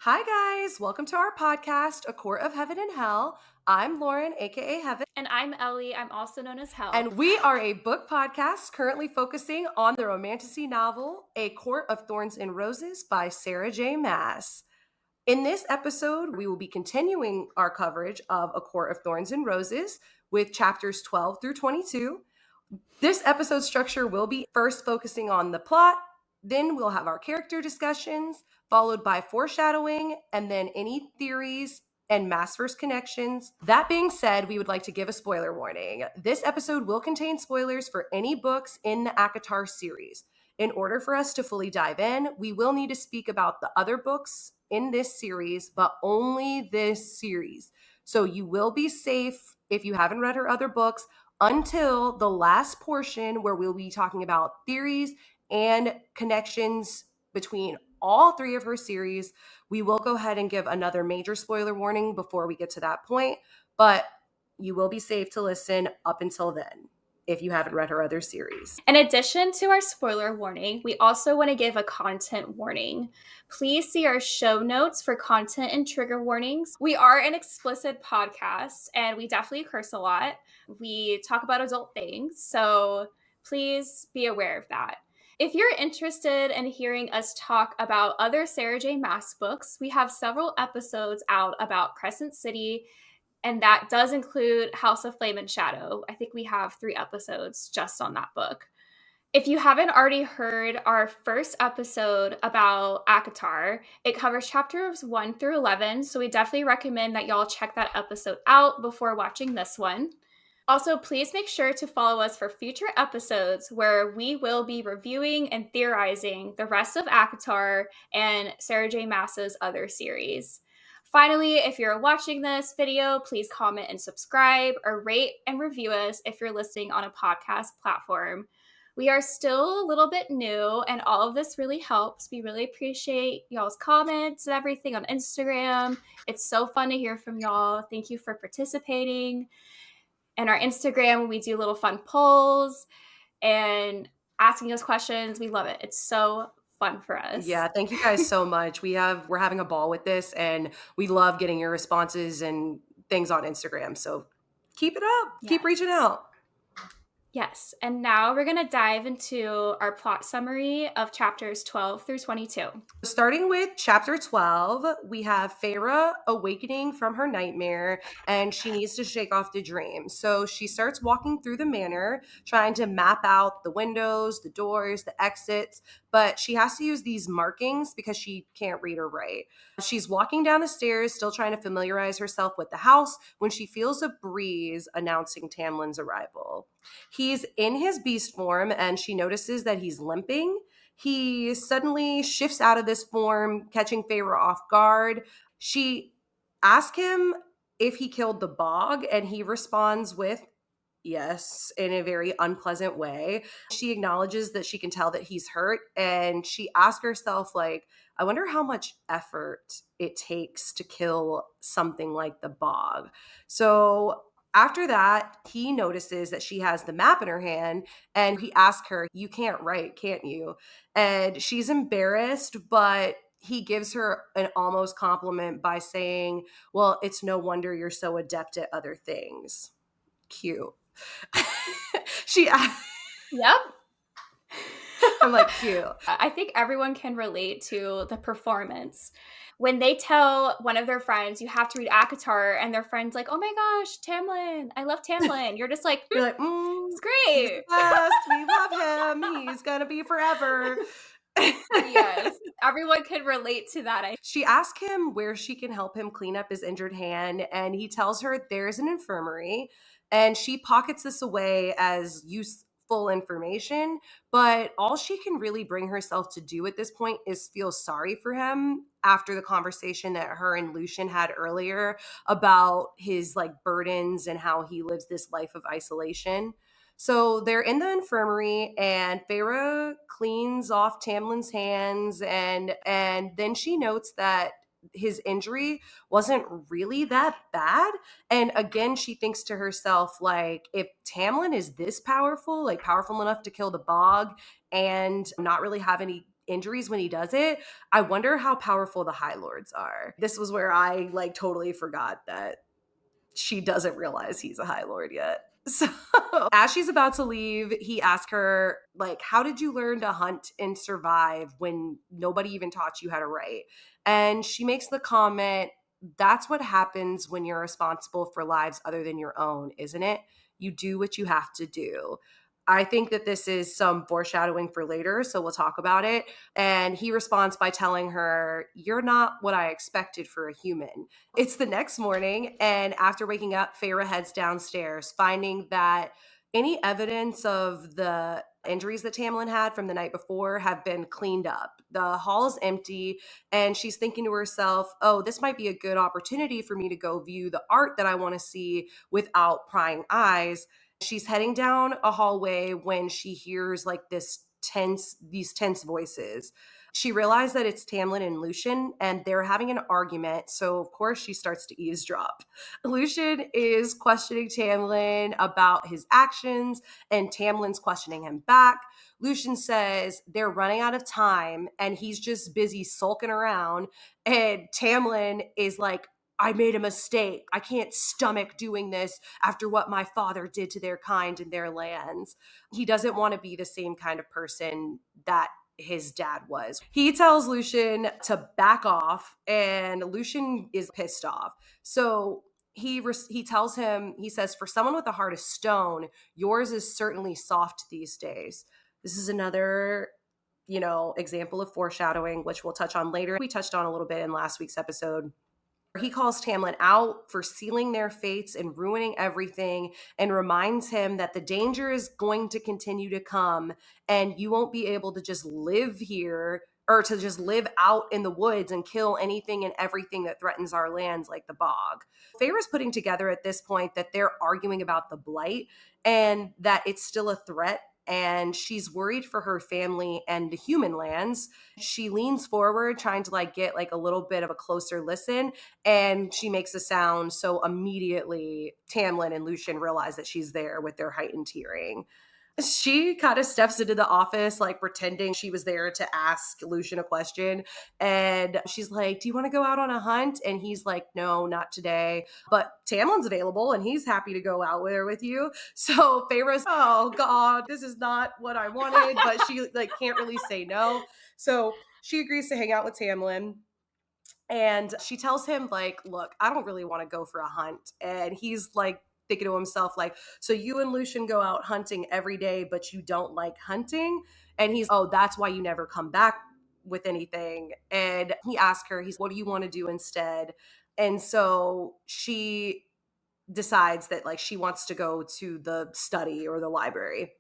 Hi, guys. Welcome to our podcast, A Court of Heaven and Hell. I'm Lauren, aka Heaven, And I'm Ellie. I'm also known as Hel. and we are a book podcast currently focusing on the romantasy novel, A Court of Thorns and Roses by Sarah J. Maas. In this episode, we will be continuing our coverage of A Court of Thorns and Roses with chapters 12 through 22. This episode structure will be first focusing on the plot, then we'll have our character discussions, followed by foreshadowing, and then any theories and Massverse connections. That being said, we would like to give a spoiler warning. This episode will contain spoilers for any books in the ACOTAR series. In order for us to fully dive in, we will need to speak about the other books in this series, but only this series. So you will be safe if you haven't read her other books until the last portion where we'll be talking about theories and connections between all three of her series. We will go ahead and give another major spoiler warning before we get to that point, but you will be safe to listen up until then if you haven't read her other series. In addition to our spoiler warning, we also want to give a content warning. Please see our show notes for content and trigger warnings. We are an explicit podcast and we definitely curse a lot. We talk about adult things, so please be aware of that. If you're interested in hearing us talk about other Sarah J. Maas books, we have several episodes out about Crescent City, and that does include House of Flame and Shadow. I think we have 3 episodes just on that book. If you haven't already heard our first episode about ACOTAR, it covers chapters 1 through 11, so we definitely recommend that y'all check that episode out before watching this one. Also, please make sure to follow us for future episodes where we will be reviewing and theorizing the rest of ACOTAR and Sarah J. Maas's other series. Finally, if you're watching this video, please comment and subscribe or rate and review us if you're listening on a podcast platform. We are still a little bit new, and all of this really helps. We really appreciate y'all's comments and everything on Instagram. It's so fun to hear from y'all. Thank you for participating. And our Instagram, we do little fun polls and asking us questions. We love it. It's so fun for us. Yeah, thank you guys so much. We're having a ball with this, and we love getting your responses and things on Instagram. So keep it up. Yes. Keep reaching out. Yes, and now we're going to dive into our plot summary of chapters 12 through 22. Starting with chapter 12, we have Feyre awakening from her nightmare, and she needs to shake off the dream. So she starts walking through the manor, trying to map out the windows, the doors, the exits, but she has to use these markings because she can't read or write. She's walking down the stairs, still trying to familiarize herself with the house, when she feels a breeze announcing Tamlin's arrival. He's in his beast form, and she notices that he's limping. He suddenly shifts out of this form, catching Feyre off guard. She asks him if he killed the bog, and he responds with yes, in a very unpleasant way. She acknowledges that she can tell that he's hurt, and she asks herself, like, I wonder how much effort it takes to kill something like the bog. So after that, he notices that she has the map in her hand, and he asks her, you can't write, can't you? And she's embarrassed, but he gives her an almost compliment by saying, well, it's no wonder you're so adept at other things. Cute. Yep. I'm like, cute. I think everyone can relate to the performance. When they tell one of their friends, you have to read ACOTAR, and their friend's like, oh my gosh, Tamlin, I love Tamlin. You're just like, You're like, it's great. He's the best. We love him. He's going to be forever. Yes, everyone can relate to that. She asks him where she can help him clean up his injured hand, and he tells her there's an infirmary, and she pockets this away as useful information, but all she can really bring herself to do at this point is feel sorry for him after the conversation that her and Lucian had earlier about his like burdens and how he lives this life of isolation. So they're in the infirmary, and Feyre cleans off Tamlin's hands, and then she notes that his injury wasn't really that bad. And again, she thinks to herself, like, if Tamlin is this powerful, like powerful enough to kill the bog and not really have any injuries when he does it, I wonder how powerful the High Lords are. This was where I like totally forgot that she doesn't realize he's a High Lord yet. So as she's about to leave, he asks her, like, how did you learn to hunt and survive when nobody even taught you how to write? And she makes the comment, that's what happens when you're responsible for lives other than your own, isn't it? You do what you have to do. I think that this is some foreshadowing for later, so we'll talk about it. And he responds by telling her, you're not what I expected for a human. It's the next morning, and after waking up, Feyre heads downstairs, finding that any evidence of the injuries that Tamlin had from the night before have been cleaned up. The hall is empty, and she's thinking to herself, oh, this might be a good opportunity for me to go view the art that I want to see without prying eyes. She's heading down a hallway when she hears like these tense voices. She realized that it's Tamlin and Lucien, and they're having an argument. So, of course, she starts to eavesdrop. Lucien is questioning Tamlin about his actions, and Tamlin's questioning him back. Lucien says they're running out of time, and he's just busy sulking around. And Tamlin is like, I made a mistake. I can't stomach doing this after what my father did to their kind and their lands. He doesn't want to be the same kind of person that his dad was. He tells Lucien to back off, and Lucien is pissed off. So he tells him, he says, for someone with a heart of stone, yours is certainly soft these days. This is another example of foreshadowing, which we'll touch on later. We touched on a little bit in last week's episode. He calls Tamlin out for sealing their fates and ruining everything, and reminds him that the danger is going to continue to come, and you won't be able to just live here or to just live out in the woods and kill anything and everything that threatens our lands like the bog. Feyre's putting together at this point that they're arguing about the blight and that it's still a threat, and she's worried for her family and the human lands. She leans forward trying to like get like a little bit of a closer listen, and she makes a sound. So immediately Tamlin and Lucien realize that she's there with their heightened hearing. She kind of steps into the office, like pretending she was there to ask Lucien a question. And she's like, do you want to go out on a hunt? And he's like, no, not today. But Tamlin's available and he's happy to go out there with you. So Feyre's, oh God, this is not what I wanted. But she like can't really say no. So she agrees to hang out with Tamlin. And she tells him, like, look, I don't really want to go for a hunt. And he's like thinking to himself, like, so you and Lucien go out hunting every day, but you don't like hunting? And he's, oh, that's why you never come back with anything. And he asks her, he's, what do you want to do instead? And so she decides that like she wants to go to the study or the library.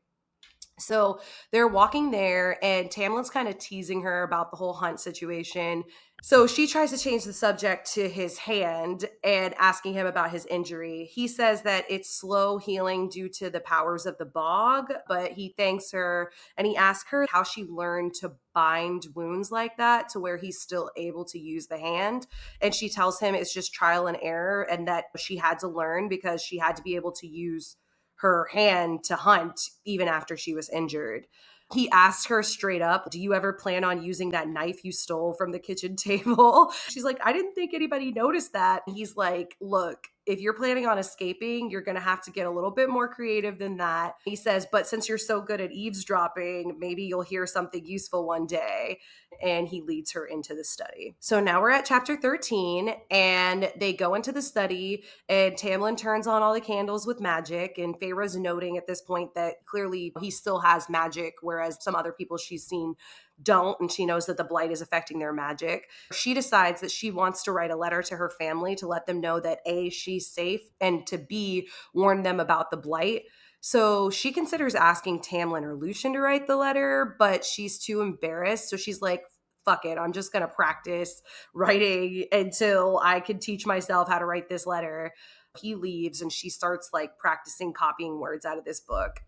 So they're walking there, and Tamlin's kind of teasing her about the whole hunt situation. So she tries to change the subject to his hand and asking him about his injury. He says that it's slow healing due to the powers of the bog, but he thanks her and he asks her how she learned to bind wounds like that to where he's still able to use the hand. And she tells him it's just trial and error, and that she had to learn because she had to be able to use her hand to hunt even after she was injured. He asked her straight up, do you ever plan on using that knife you stole from the kitchen table? She's like, I didn't think anybody noticed that. He's like, look, if you're planning on escaping, you're going to have to get a little bit more creative than that. He says, but since you're so good at eavesdropping, maybe you'll hear something useful one day. And he leads her into the study. So now we're at chapter 13, and they go into the study, and Tamlin turns on all the candles with magic, and Feyre's noting at this point that clearly he still has magic, whereas some other people she's seen don't, and she knows that the blight is affecting their magic. She decides that she wants to write a letter to her family to let them know that A, she's safe, and to B, warn them about the blight. So she considers asking Tamlin or Lucien to write the letter, but she's too embarrassed. So she's like, fuck it, I'm just going to practice writing until I can teach myself how to write this letter. He leaves, and she starts like practicing copying words out of this book.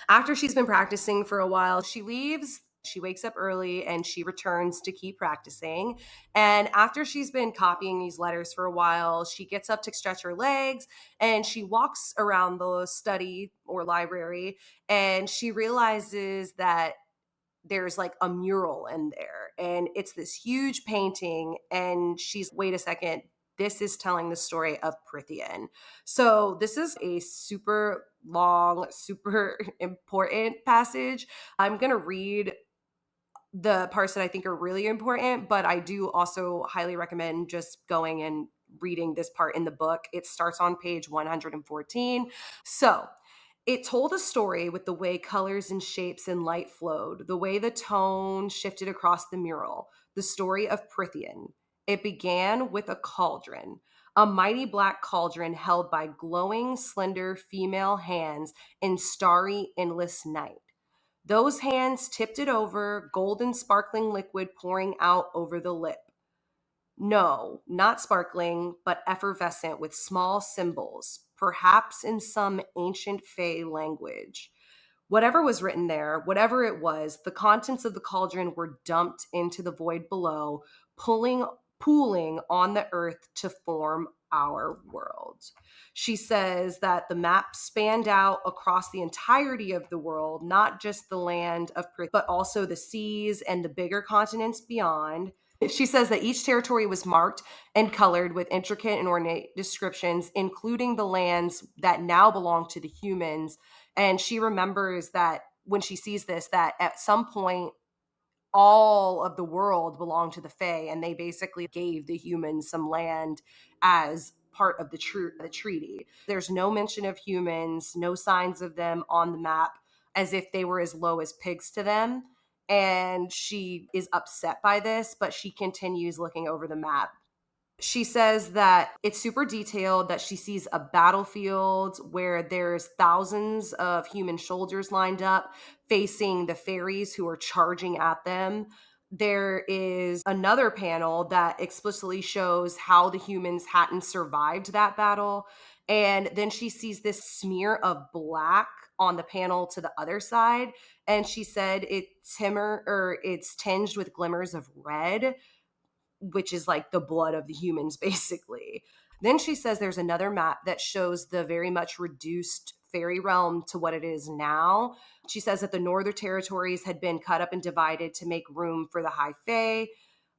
After she's been practicing for a while, she leaves. She wakes up early and she returns to keep practicing. And after she's been copying these letters for a while, she gets up to stretch her legs and she walks around the study or library, and she realizes that there's like a mural in there, and it's this huge painting, and she's, wait a second, this is telling the story of Prithian. So this is a super long, super important passage. I'm going to read the parts that I think are really important, but I do also highly recommend just going and reading this part in the book. It starts on page 114. So, it told a story with the way colors and shapes and light flowed, the way the tone shifted across the mural, the story of Prithian. It began with a cauldron, a mighty black cauldron held by glowing, slender female hands in starry, endless night. Those hands tipped it over, golden sparkling liquid pouring out over the lip. No, not sparkling, but effervescent with small symbols, perhaps in some ancient Fey language. Whatever was written there, whatever it was, the contents of the cauldron were dumped into the void below, pooling on the earth to form our world. She says that the map spanned out across the entirety of the world, not just the land of Prithia, but also the seas and the bigger continents beyond. She says that each territory was marked and colored with intricate and ornate descriptions, including the lands that now belong to the humans. And she remembers that when she sees this, that at some point, all of the world belonged to the Fae, and they basically gave the humans some land as part of the treaty. There's no mention of humans, no signs of them on the map, as if they were as low as pigs to them. And she is upset by this, but she continues looking over the map. She says that it's super detailed, that she sees a battlefield where there's thousands of human soldiers lined up facing the fairies who are charging at them. There is another panel that explicitly shows how the humans hadn't survived that battle. And then she sees this smear of black on the panel to the other side. And she said it's tinged with glimmers of red, which is like the blood of the humans, basically. Then she says there's another map that shows the very much reduced fairy realm to what it is now. She says that the northern territories had been cut up and divided to make room for the High Fae,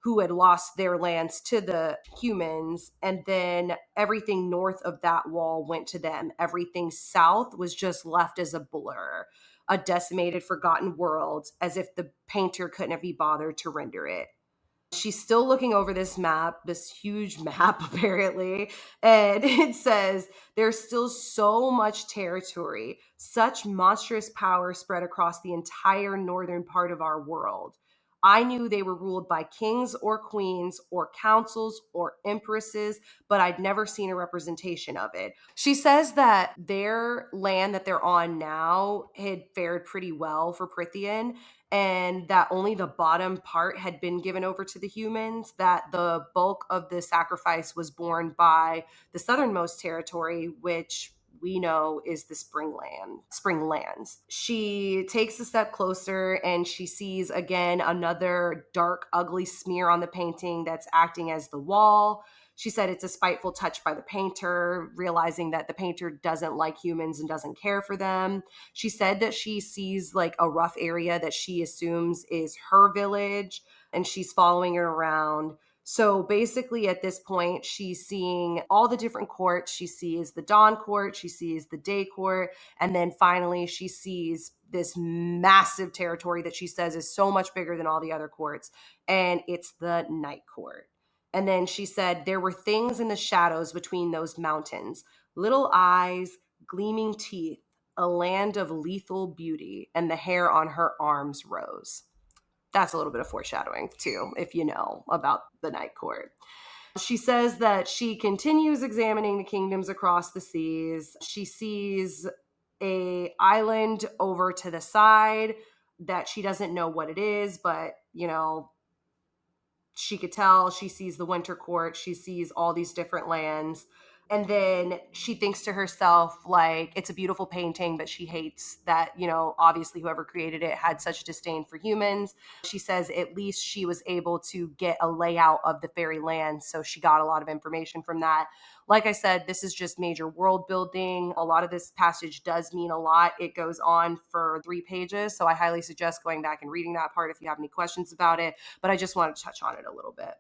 who had lost their lands to the humans. And then everything north of that wall went to them. Everything south was just left as a blur, a decimated, forgotten world, as if the painter couldn't be bothered to render it. She's still looking over this map, this huge map, apparently. And it says there's still so much territory, such monstrous power spread across the entire northern part of our world. I knew they were ruled by kings or queens or councils or empresses, but I'd never seen a representation of it. She says that their land that they're on now had fared pretty well for Prithian, and that only the bottom part had been given over to the humans, that the bulk of the sacrifice was borne by the southernmost territory, which we know is the spring lands. She takes a step closer and she sees again another dark, ugly smear on the painting that's acting as the wall. She said it's a spiteful touch by the painter, realizing that the painter doesn't like humans and doesn't care for them. She said that she sees like a rough area that she assumes is her village, and she's following it around. So basically, at this point, she's seeing all the different courts. She sees the dawn court, she sees the day court, and then finally, she sees this massive territory that she says is so much bigger than all the other courts, and it's the night court. And then she said there were things in the shadows between those mountains, little eyes, gleaming teeth, a land of lethal beauty, and the hair on her arms rose. That's a little bit of foreshadowing, too, if you know about the Night Court. She says that she continues examining the kingdoms across the seas. She sees a island over to the side that she doesn't know what it is, but, you know, she could tell. She sees the Winter Court. She sees all these different lands. And then she thinks to herself, like, it's a beautiful painting, but she hates that, obviously whoever created it had such disdain for humans. She says at least she was able to get a layout of the fairy land. So she got a lot of information from that. Like I said, this is just major world building. A lot of this passage does mean a lot. It goes on for 3 pages. So I highly suggest going back and reading that part if you have any questions about it. But I just want to touch on it a little bit.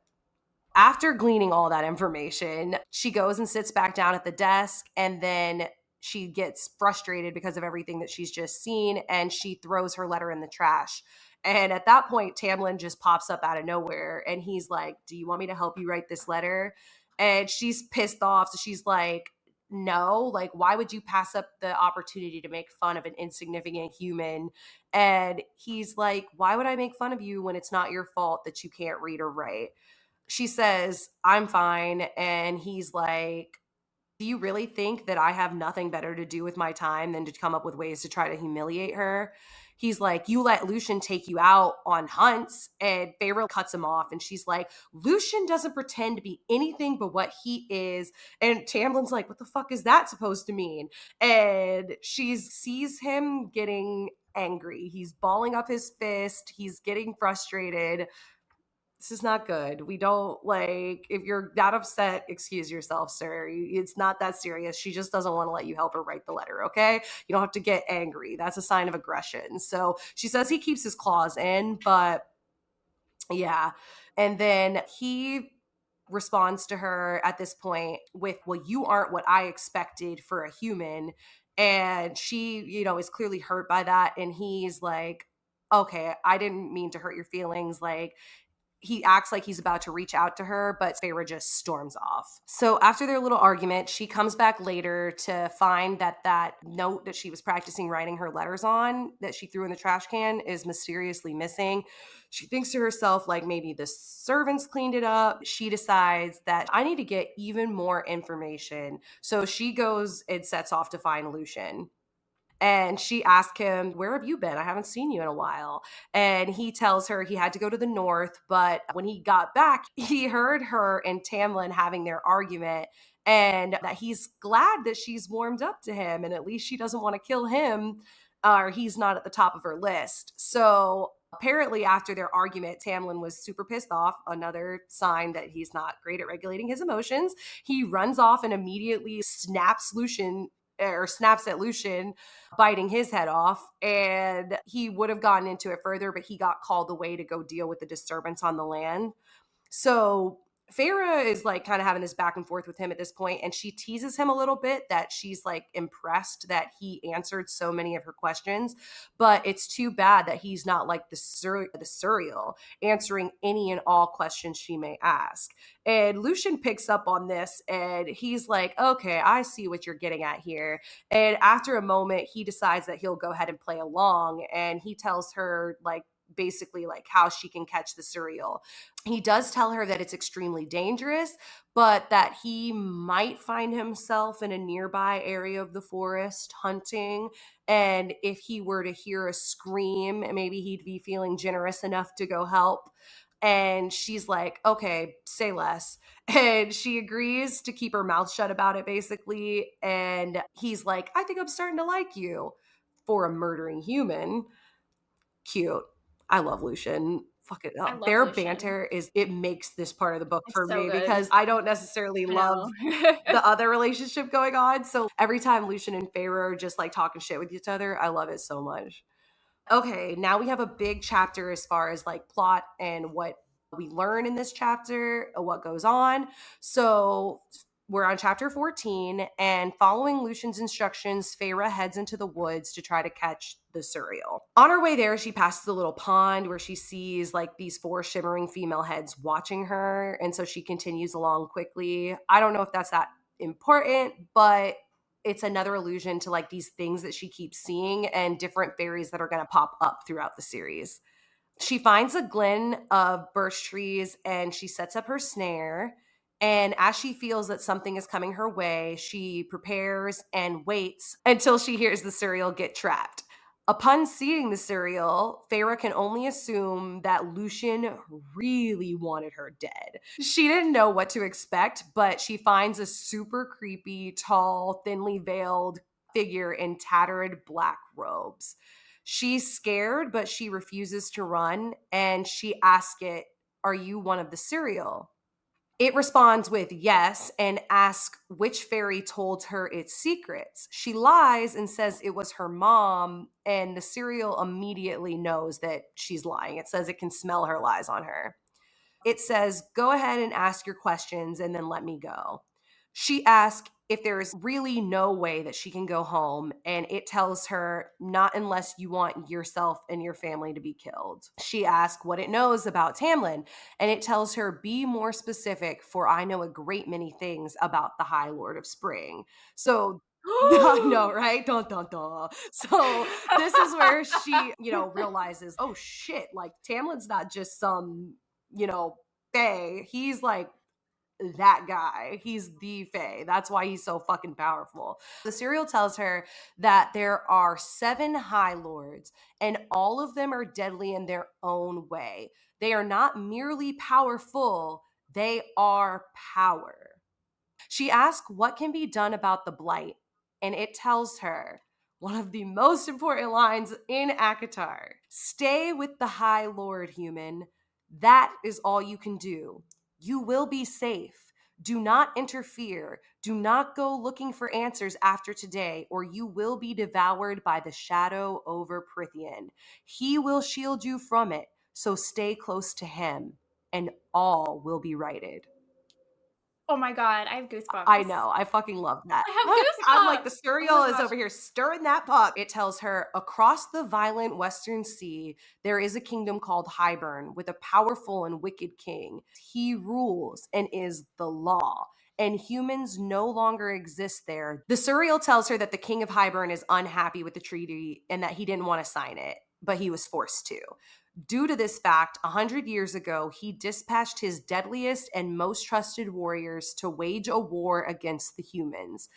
After gleaning all that information, she goes and sits back down at the desk, and then she gets frustrated because of everything that she's just seen, and she throws her letter in the trash. And at that point, Tamlin just pops up out of nowhere, and he's like, "Do you want me to help you write this letter?" And she's pissed off. So she's like, "No, like, why would you pass up the opportunity to make fun of an insignificant human?" And he's like, "Why would I make fun of you when it's not your fault that you can't read or write?" She says, "I'm fine." And he's like, "Do you really think that I have nothing better to do with my time than to come up with ways to try to humiliate her?" He's like, "You let Lucian take you out on hunts." And Feyre cuts him off, and she's like, "Lucian doesn't pretend to be anything but what he is." And Tamlin's like, "What the fuck is that supposed to mean?" And she sees him getting angry. He's balling up his fist. He's getting frustrated. This is not good. We don't like, if you're that upset, excuse yourself, sir. It's not that serious. She just doesn't want to let you help her write the letter, okay? You don't have to get angry. That's a sign of aggression. So she says he keeps his claws in, but yeah. And then he responds to her at this point with, "Well, you aren't what I expected for a human." And she, is clearly hurt by that. And he's like, "Okay, I didn't mean to hurt your feelings." Like, he acts like he's about to reach out to her, but Feyre just storms off. So after their little argument, she comes back later to find that note that she was practicing writing her letters on that she threw in the trash can is mysteriously missing. She thinks to herself, like, maybe the servants cleaned it up. She decides that I need to get even more information. So she goes and sets off to find Lucian. And she asked him, "Where have you been? I haven't seen you in a while." And he tells her he had to go to the north. But when he got back, he heard her and Tamlin having their argument, and that he's glad that she's warmed up to him. And at least she doesn't want to kill him, or he's not at the top of her list. So apparently, after their argument, Tamlin was super pissed off. Another sign that he's not great at regulating his emotions. He runs off and immediately snaps at Lucian, biting his head off. And he would have gotten into it further, but he got called away to go deal with the disturbance on the land. So Feyre is like kind of having this back and forth with him at this point, and she teases him a little bit that she's like impressed that he answered so many of her questions, but it's too bad that he's not like the Suriel, answering any and all questions she may ask. And Lucian picks up on this, and he's like, "Okay, I see what you're getting at here." And after a moment, he decides that he'll go ahead and play along, and he tells her, like, basically like how she can catch the Suriel. He does tell her that it's extremely dangerous, but that he might find himself in a nearby area of the forest hunting. And if he were to hear a scream, maybe he'd be feeling generous enough to go help. And she's like, "Okay, say less." And she agrees to keep her mouth shut about it, basically. And he's like, "I think I'm starting to like you for a murdering human." Cute. I love Lucian. Fuck it I up. love Their Lucian. banter it makes this part of the book It's for so me good. because I don't necessarily I love know. the other relationship going on. So every time Lucian and Feyre are just like talking shit with each other, I love it so much. Okay, now we have a big chapter as far as like plot and what we learn in this chapter, what goes on. So we're on chapter 14, and following Lucian's instructions, Feyre heads into the woods to try to catch the Suriel. On her way there, she passes a little pond where she sees like these 4 shimmering female heads watching her, and so she continues along quickly. I don't know if that's that important, but it's another allusion to like these things that she keeps seeing and different fairies that are going to pop up throughout the series. She finds a glen of birch trees and she sets up her snare. And as she feels that something is coming her way, she prepares and waits until she hears the Suriel get trapped. Upon seeing the cereal, Feyre can only assume that Lucian really wanted her dead. She didn't know what to expect, but she finds a super creepy, tall, thinly veiled figure in tattered black robes. She's scared, but she refuses to run, and she asks it, "Are you one of the cereal?" It responds with yes and asks which fairy told her its secrets. She lies and says it was her mom, and the cereal immediately knows that she's lying. It says it can smell her lies on her. It says, "Go ahead and ask your questions and then let me go." She asks if there is really no way that she can go home, and it tells her, "Not unless you want yourself and your family to be killed." She asks what it knows about Tamlin, and it tells her, "Be more specific, for I know a great many things about the High Lord of Spring." So I know, right? Dun dun dun. So this is where she, realizes, oh shit, like Tamlin's not just some, Fae. He's like that guy. He's the Fae. That's why he's so fucking powerful. The serial tells her that there are 7 High Lords, and all of them are deadly in their own way. They are not merely powerful, they are power. She asks what can be done about the blight, and it tells her one of the most important lines in ACOTAR: "Stay with the High Lord, human. That is all you can do. You will be safe. Do not interfere. Do not go looking for answers after today, or you will be devoured by the shadow over Prithian. He will shield you from it, so stay close to him, and all will be righted." Oh my god, I have I goosebumps. know. I fucking love that. I have I'm like, the goosebumps. Oh cereal my is gosh. over here stirring that pot. It tells her across the violent Western Sea, there is a kingdom called Hybern with a powerful and wicked king. He rules and is the law, and humans no longer exist there. The cereal tells her that the king of Hybern is unhappy with the treaty and that he didn't want to sign it, but he was forced to. Due to this fact, 100 years ago, he dispatched his deadliest and most trusted warriors to wage a war against the humans.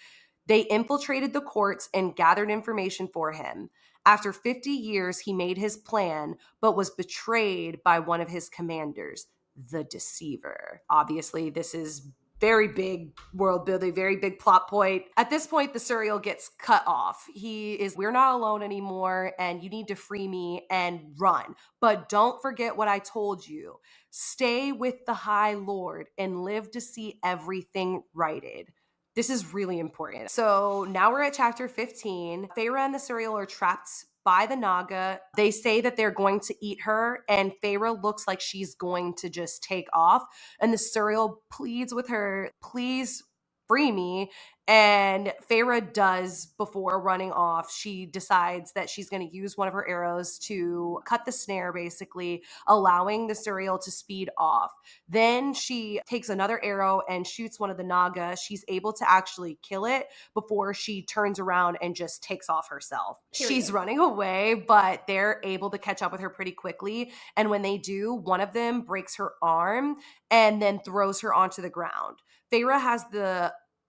They infiltrated the courts and gathered information for him. After 50 years, he made his plan, but was betrayed by one of his commanders, the Deceiver. Obviously, this is very big world building, very big plot point. At this point, the cereal gets cut off. We're not alone anymore, and you need to free me and run. But don't forget what I told you. Stay with the High Lord and live to see everything righted. This is really important. So now we're at chapter 15. Feyre and the Suriel are trapped by the Naga. They say that they're going to eat her, and Feyre looks like she's going to just take off. And the Suriel pleads with her, "Please free me." And Feyre does before running off. She decides that she's going to use one of her arrows to cut the snare, basically, allowing the Suriel to speed off. Then she takes another arrow and shoots one of the Naga. She's able to actually kill it before she turns around and just takes off herself. She's Period. running away, but they're able to catch up with her pretty quickly. And when they do, one of them breaks her arm and then throws her onto the ground. Feyre has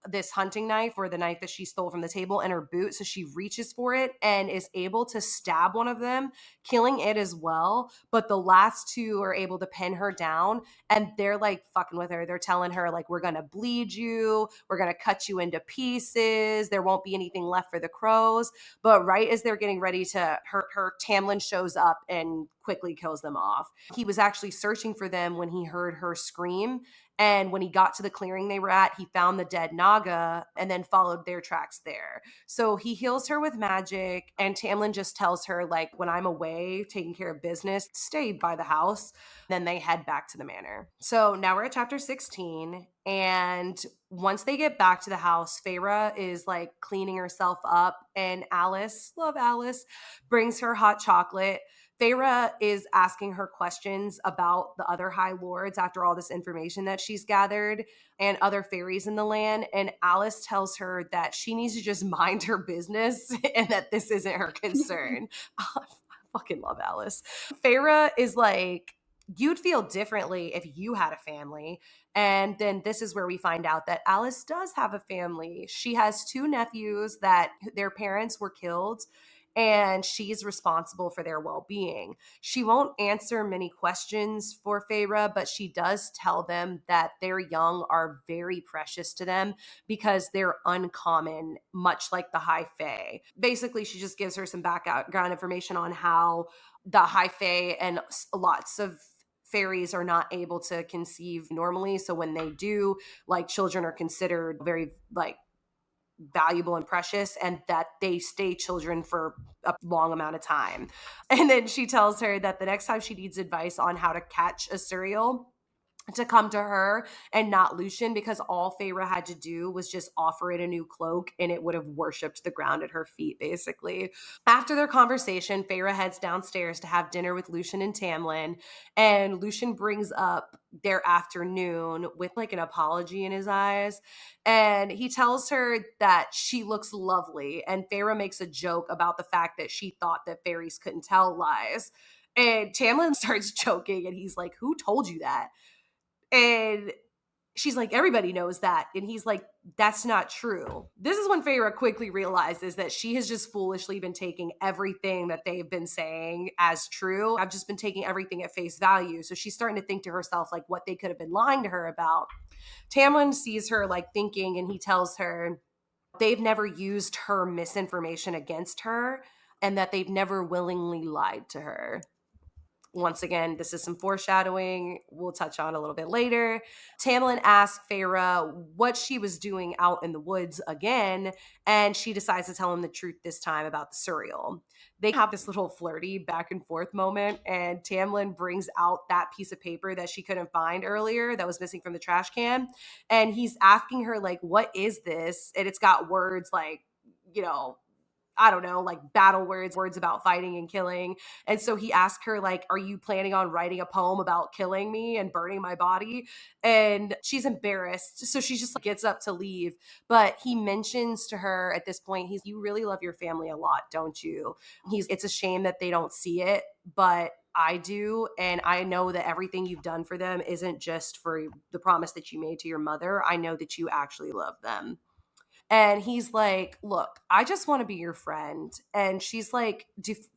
this hunting knife, or the knife that she stole from the table, in her boot, so she reaches for it and is able to stab one of them, killing it as well. But the last 2 are able to pin her down, and they're like fucking with her. They're telling her, like, "We're gonna bleed you, we're gonna cut you into pieces, there won't be anything left for the crows." But right as they're getting ready to hurt her, Tamlin shows up and quickly kills them off. He was actually searching for them when he heard her scream, and when he got to the clearing they were at, he found the dead Naga and then followed their tracks there. So he heals her with magic, and Tamlin just tells her, like, "When I'm away taking care of business, stay by the house." Then they head back to the manor. So now we're at chapter 16, and once they get back to the house, Feyre is like cleaning herself up, and Alice, love Alice, brings her hot chocolate. Feyre is asking her questions about the other High Lords after all this information that she's gathered and other fairies in the land. And Alice tells her that she needs to just mind her business and that this isn't her concern. I fucking love Alice. Feyre is like, "You'd feel differently if you had a family." And then this is where we find out that Alice does have a family. She has 2 nephews that their parents were killed, and she's responsible for their well-being. She won't answer many questions for Feyre, but she does tell them that their young are very precious to them because they're uncommon, much like the High Fae. Basically, she just gives her some background information on how the High Fae and lots of fairies are not able to conceive normally. So when they do, like, children are considered very, like, valuable and precious, and that they stay children for a long amount of time. And then she tells her that the next time she needs advice on how to catch a cereal, to come to her and not Lucian, because all Feyre had to do was just offer it a new cloak and it would have worshipped the ground at her feet, basically. After their conversation, Feyre heads downstairs to have dinner with Lucian and Tamlin, and Lucian brings up their afternoon with like an apology in his eyes, and he tells her that she looks lovely, and Feyre makes a joke about the fact that she thought that fairies couldn't tell lies. And Tamlin starts joking, and he's like, "Who told you that?" And she's like, "Everybody knows that." And he's like, "That's not true." This is when Feyre quickly realizes that she has just foolishly been taking everything that they've been saying as true. I've just been taking everything at face value. So she's starting to think to herself, like, what they could have been lying to her about. Tamlin sees her, like, thinking, and he tells her they've never used her misinformation against her and that they've never willingly lied to her. Once again, this is some foreshadowing we'll touch on a little bit later. Tamlin asks Feyre what she was doing out in the woods again, and she decides to tell him the truth this time about the cereal. They have this little flirty back and forth moment, and Tamlin brings out that piece of paper that she couldn't find earlier that was missing from the trash can, and he's asking her, like, "What is this?" And it's got words like, you know, I don't know, like battle words about fighting and killing. And so he asked her, like, "Are you planning on writing a poem about killing me and burning my body?" And she's embarrassed. So she just, like, gets up to leave. But he mentions to her at this point, "You really love your family a lot, don't you?" It's a shame that they don't see it, but I do. And I know that everything you've done for them isn't just for the promise that you made to your mother. I know that you actually love them. And he's like, "Look, I just want to be your friend." And she's like,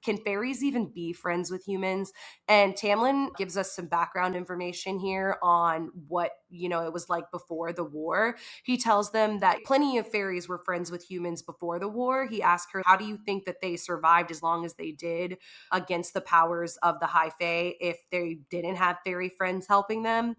"Can fairies even be friends with humans?" And Tamlin gives us some background information here on what, it was like before the war. He tells them that plenty of fairies were friends with humans before the war. He asked her, "How do you think that they survived as long as they did against the powers of the High Fae if they didn't have fairy friends helping them?"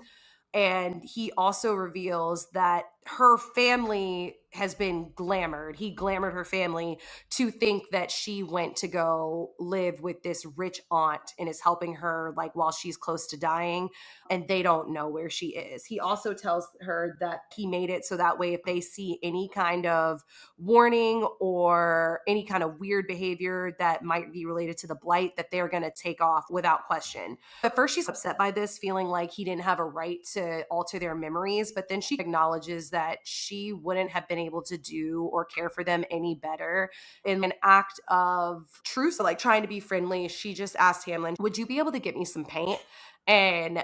And he also reveals that her family has been glamored. He glamored her family to think that she went to go live with this rich aunt and is helping her, like, while she's close to dying, and they don't know where she is. He also tells her that he made it so that way if they see any kind of warning or any kind of weird behavior that might be related to the blight, that they're going to take off without question. At first, she's upset by this, feeling like he didn't have a right to alter their memories, but then she acknowledges that she wouldn't have been able to do or care for them any better. In an act of truth, so like trying to be friendly, she just asked Tamlin, "Would you be able to get me some paint?" And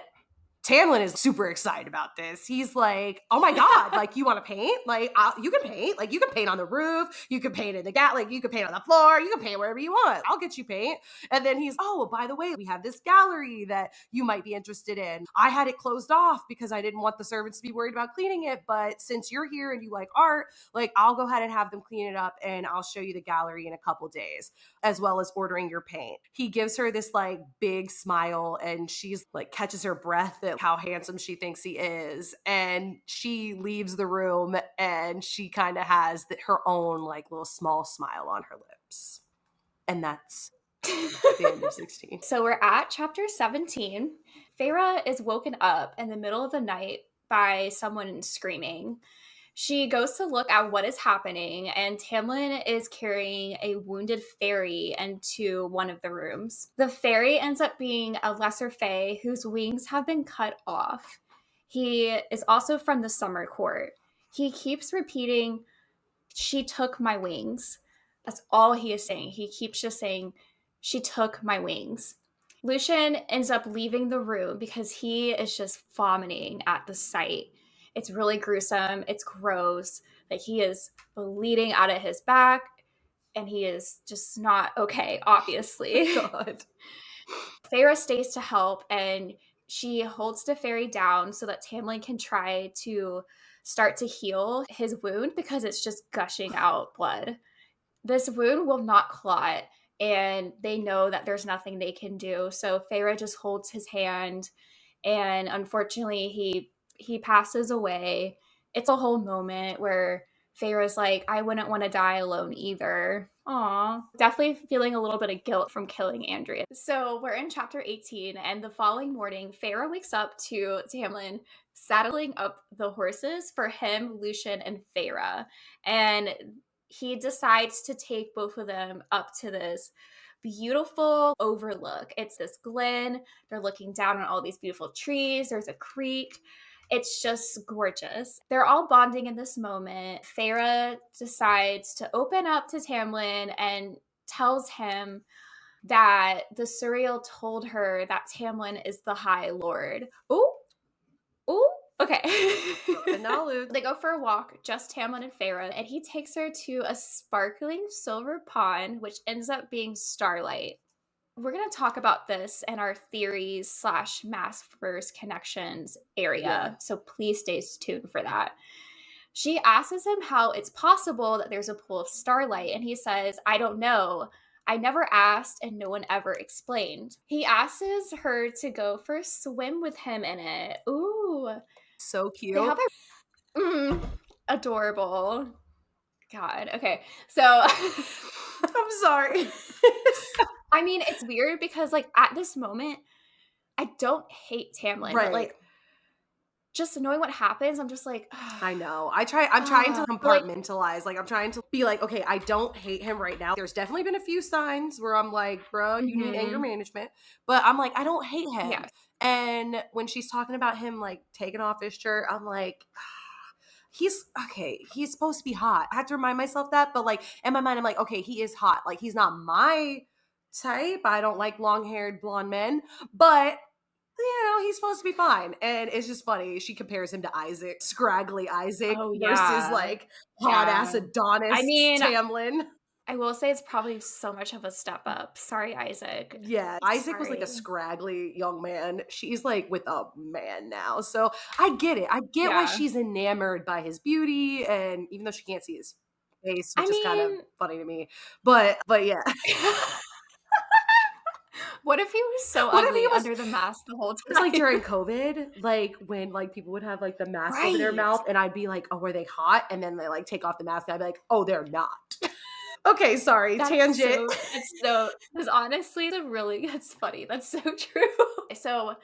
Tamlin is super excited about this. He's like, "Oh my God, like, you want to paint? Like, you can paint. Like, you can paint on the roof. You can paint in the like, you can paint on the floor. You can paint wherever you want. I'll get you paint." And then he's, "Oh, by the way, we have this gallery that you might be interested in. I had it closed off because I didn't want the servants to be worried about cleaning it. But since you're here and you like art, like, I'll go ahead and have them clean it up and I'll show you the gallery in a couple days, as well as ordering your paint." He gives her this, like, big smile, and she's like, catches her breath at how handsome she thinks he is. And she leaves the room, and she kind of has her own, like, little small smile on her lips. And that's the end of 16. So we're at chapter 17. Feyre is woken up in the middle of the night by someone screaming. She goes to look at what is happening, and Tamlin is carrying a wounded fairy into one of the rooms. The fairy ends up being a lesser fae whose wings have been cut off. He is also from the Summer Court. He keeps repeating, "She took my wings." That's all he is saying. He keeps just saying, "She took my wings." Lucian ends up leaving the room because he is just vomiting at the sight. It's really gruesome. It's gross. Like, he is bleeding out of his back. and he is just not okay, obviously. God. Feyre stays to help, and she holds the fairy down so that Tamlin can try to start to heal his wound because it's just gushing out blood. This wound will not clot, and they know that there's nothing they can do. So Feyre just holds his hand, and unfortunately, he passes away. It's a whole moment where Feyre's like, I wouldn't want to die alone either. Aw. Definitely feeling a little bit of guilt from killing Andrea. So we're in chapter 18, and the following morning, Feyre wakes up to Tamlin saddling up the horses for him, Lucien, and Feyre. And he decides to take both of them up to this beautiful overlook. It's this glen. They're looking down on all these beautiful trees. There's a creek. It's just gorgeous. They're all bonding in this moment. Feyre decides to open up to Tamlin and tells him that the Surreal told her that Tamlin is the High Lord. Ooh, ooh, okay. The knowledge. They go for a walk, just Tamlin and Feyre, and he takes her to a sparkling silver pond, which ends up being Starlight. We're going to talk about this in our theories / Maas verse connections area. Yeah. So please stay tuned for that. She asks him how it's possible that there's a pool of starlight, and he says, I don't know. I never asked, and no one ever explained. He asks her to go for a swim with him in it. Ooh. So cute. They have adorable. God. Okay. So I'm sorry. I mean, it's weird because like at this moment, I don't hate Tamlin, Right. but like just knowing what happens, I'm just like, I know. I'm trying to compartmentalize. Like I'm trying to be like, okay, I don't hate him right now. There's definitely been a few signs where I'm like, bro, you need anger management. But I'm like, I don't hate him. yes. And when she's talking about him like taking off his shirt, I'm like, he's okay. He's supposed to be hot. I have to remind myself that. But like in my mind, I'm like, okay, he is hot. Like he's not my type. I don't like long-haired blonde men. But he's supposed to be fine. And it's just funny. She compares him to Isaac, scraggly Isaac, Oh, versus yeah. like hot ass Yeah. Adonis I mean, Tamlin. I will say it's probably so much of a step up. Sorry, Isaac. Yeah, Isaac was like a Sorry. scraggly young man. She's like with a man now. So I get it. I get why Yeah. she's enamored by his beauty. And even though she can't see his face, I which is kind of mean, funny to me. But yeah. what if he was so What if ugly he was under the mask the whole time? It's like during COVID, like when like people would have like the mask over their Right. mouth, and I'd be like, "Oh, were they hot?" And then they like take off the mask, and I'd be like, "Oh, they're not." Okay, sorry, tangent. That's honestly that's funny. That's so true. So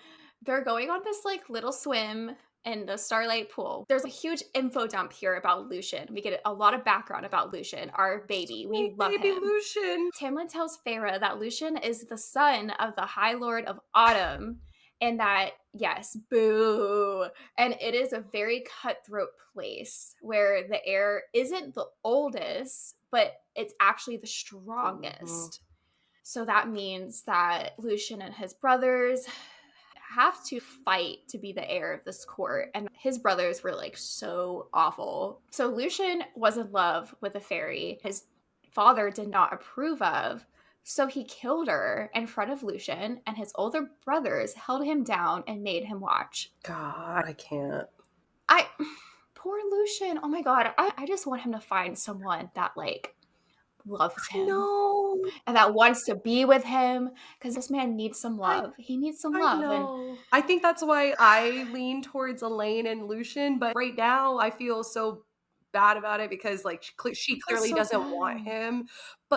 they're going on this like little swim in the Starlight Pool. There's a huge info dump here about Lucien. We get a lot of background about Lucien, our baby. We Sweet love baby him. Lucien. Tamlin tells Feyre that Lucien is the son of the High Lord of Autumn, and that, yes, boo. And it is a very cutthroat place where the heir isn't the oldest, but it's actually the strongest. So that means that Lucien and his brothers have to fight to be the heir of this court, and his brothers were like so awful. So Lucien was in love with a fairy his father did not approve of, so he killed her in front of Lucien, and his older brothers held him down and made him watch. God, I can't. Poor Lucien. Oh my god, I just want him to find someone that like loves him. No. And that wants to be with him, because this man needs some love. He needs some I love. know. I think that's why I lean towards Elaine and Lucien, but right now I feel so bad about it because like she clearly so doesn't want bad. him,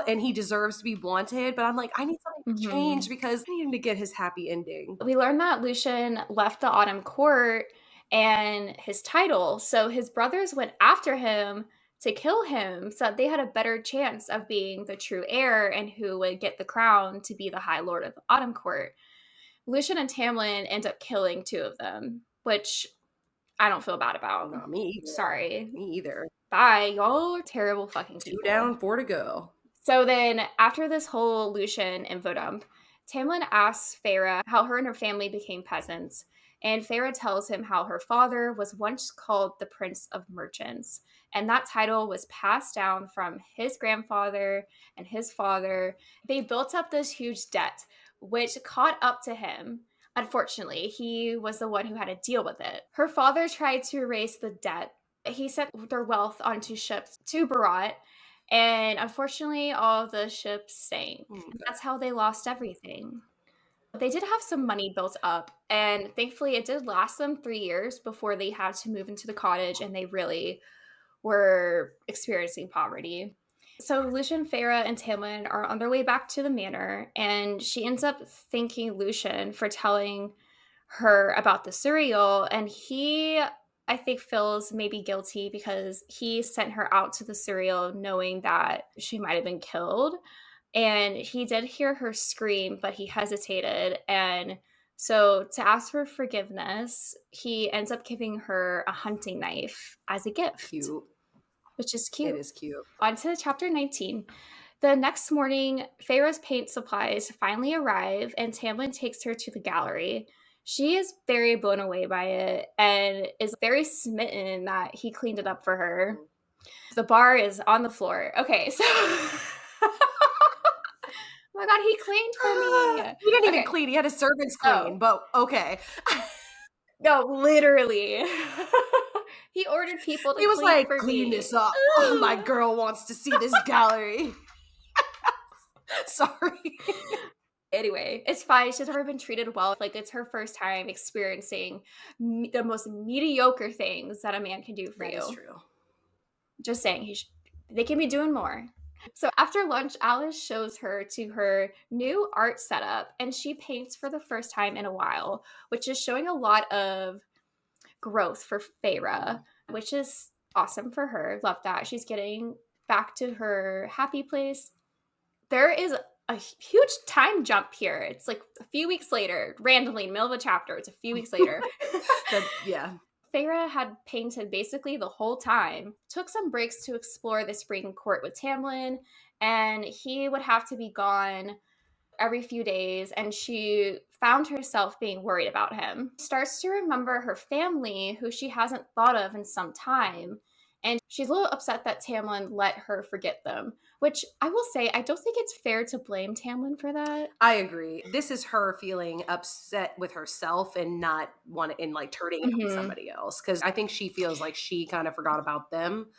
and he deserves to be wanted. But I'm like, I need something to change because I need him to get his happy ending. We learned that Lucien left the Autumn Court and his title, so his brothers went after him to kill him so that they had a better chance of being the true heir and who would get the crown to be the High Lord of the Autumn Court. Lucien and Tamlin end up killing two of them, which I don't feel bad about. Not me either. Sorry. Me either. Bye. Y'all are terrible fucking people. 2 down, 4 to go. So then, after this whole Lucien info dump, Tamlin asks Feyre how her and her family became peasants, And Feyre tells him how her father was once called the Prince of Merchants. And that title was passed down from his grandfather and his father. They built up this huge debt, which caught up to him. Unfortunately, he was the one who had to deal with it. Her father tried to erase the debt. He sent their wealth onto ships to Barat, and unfortunately, all the ships sank. Okay. That's how they lost everything. They did have some money built up, and thankfully, it did last them 3 years before they had to move into the cottage, and they really were experiencing poverty. So Lucian, Feyre, and Tamlin are on their way back to the manor, and she ends up thanking Lucian for telling her about the cereal, and he, I think, feels maybe guilty because he sent her out to the cereal knowing that she might have been killed. And he did hear her scream, but he hesitated. And so, to ask for forgiveness, he ends up giving her a hunting knife as a gift, Cute. which is It cute. is cute. On to chapter 19. The next morning, Feyre's paint supplies finally arrive, and Tamlin takes her to the gallery. She is very blown away by it and is very smitten that he cleaned it up for her. The bar is on the floor. Okay, so. Oh my god, he cleaned for me. He didn't even Okay. clean. He had his servants Oh. clean, but okay. No, literally. He ordered people to He was clean like, for clean me. this up. Oh, my girl wants to see this gallery. Sorry. Anyway, it's fine. She's never been treated well. Like, it's her first time experiencing the most mediocre things that a man can do for That you. is true. Just saying, they can be doing more. So after lunch, Alice shows her to her new art setup, and she paints for the first time in a while, which is showing a lot of growth for Feyre, which is awesome for her. Love that. She's getting back to her happy place. There is a huge time jump here. It's like a few weeks later, randomly in the middle of a chapter. It's a few weeks later. Yeah. Feyre had painted basically the whole time, took some breaks to explore the spring court with Tamlin, and he would have to be gone every few days, and she found herself being worried about him. Starts to remember her family, who she hasn't thought of in some time, and she's a little upset that Tamlin let her forget them, which I will say, I don't think it's fair to blame Tamlin for that. I agree. This is her feeling upset with herself and not wanting, like, turning it on somebody else. Because I think she feels like she kind of forgot about them.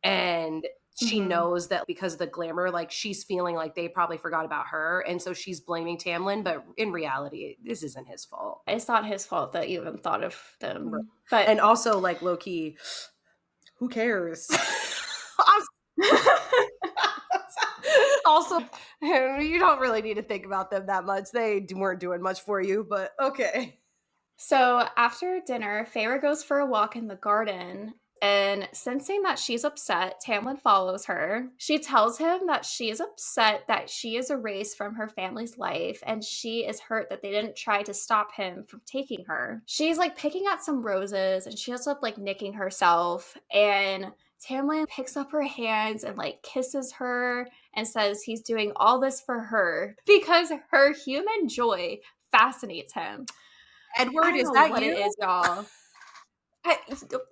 And she knows that because of the glamour, like, she's feeling like they probably forgot about her. And so she's blaming Tamlin. But in reality, this isn't his fault. It's not his fault that you even thought of them. Right. But And also, like, low key, who cares? Also, you don't really need to think about them that much. They weren't doing much for you, but okay. So after dinner, Feyre goes for a walk in the garden, and sensing that she's upset, Tamlin follows her. She tells him that she is upset that she is erased from her family's life, and she is hurt that they didn't try to stop him from taking her. She's like picking at some roses, and she ends up like nicking herself, and Tamlin picks up her hands and like kisses her and says he's doing all this for her because her human joy fascinates him. I Edward, don't is know that what it you? is, y'all.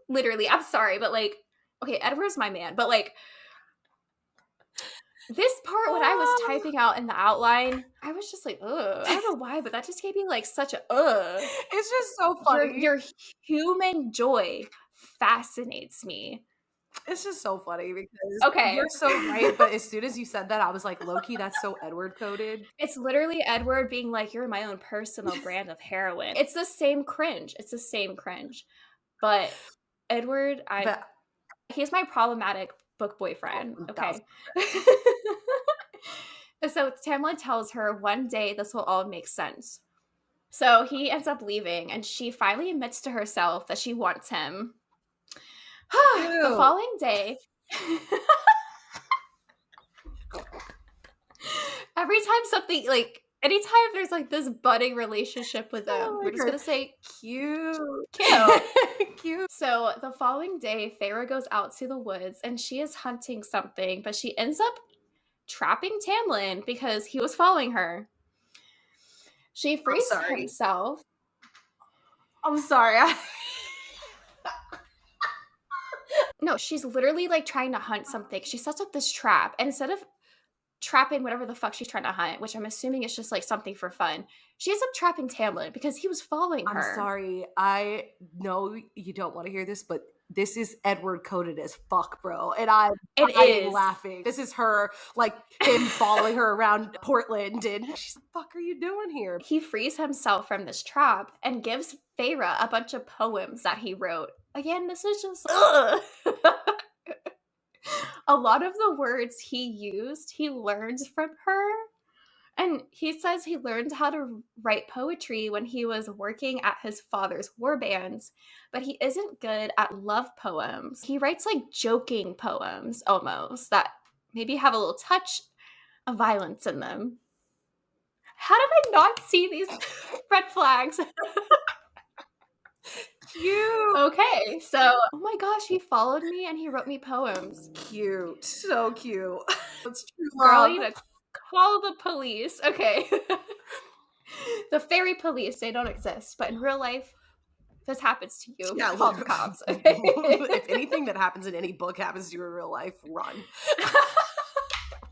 Literally, I'm sorry, but like, okay, Edward's my man, but like, this part when I was typing out in the outline, I was just like, ugh. I don't know why, but that just gave me like such a ugh. It's just so funny. Your human joy fascinates me. It's just so funny because Okay. you're so right, but as soon as you said that, I was like, low-key, that's so Edward coded. It's literally Edward being like, you're my own personal brand of heroin. It's the same cringe. It's the same cringe. But Edward, he's my problematic book boyfriend. Okay. So Tamlin tells her one day this will all make sense. So he ends up leaving, and she finally admits to herself that she wants him. The following day, every time something like anytime there's like this budding relationship with them, we're just gonna say cute. Cute. So the following day, Feyre goes out to the woods and she is hunting something, but she ends up trapping Tamlin because he was following her. She frees himself. I'm sorry. No, she's literally like trying to hunt something. She sets up this trap, and instead of trapping whatever the fuck she's trying to hunt, which I'm assuming is just like something for fun, she ends up trapping Tamlin because he was following I'm her. sorry. I know you don't want to hear this, but this is Edward coded as fuck, bro. And I'm It dying is. laughing. This is her, like, him following her around Portland. And she's, the fuck are you doing here? He frees himself from this trap and gives Feyre a bunch of poems that he wrote. Again, this is just ugh. A lot of the words he used, he learned from her. And he says he learned how to write poetry when he was working at his father's war bands, but he isn't good at love poems. He writes like joking poems almost that maybe have a little touch of violence in them. How did I not see these red flags? Cute. Okay, so, oh my gosh, he followed me and he wrote me poems. Cute. So cute. It's true Girl, love. you need to call the police. Okay. The fairy police, they don't exist, but in real life, this happens to you. Yeah, Call look, the cops. if anything that happens in any book happens to you in real life, run.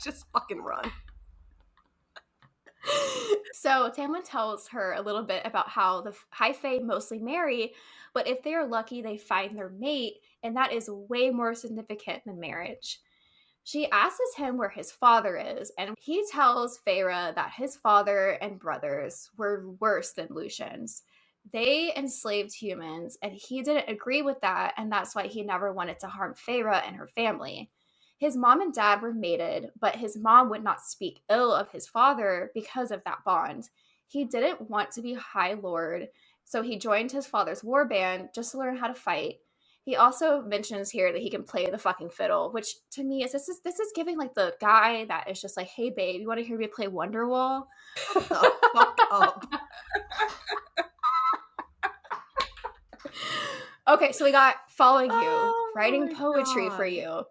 Just fucking run. So Tamlin tells her a little bit about how the High Fae mostly marry, but if they are lucky, they find their mate, and that is way more significant than marriage. She asks him where his father is, and he tells Feyre that his father and brothers were worse than Lucian's. They enslaved humans, and he didn't agree with that, and that's why he never wanted to harm Feyre and her family. His mom and dad were mated, but his mom would not speak ill of his father because of that bond. He didn't want to be High Lord, so he joined his father's war band just to learn how to fight. He also mentions here that he can play the fucking fiddle, which to me is this is giving like the guy that is just like, hey babe, you want to hear me play Wonderwall? The fuck up. Okay, so we got following you, Oh writing my poetry for God. you.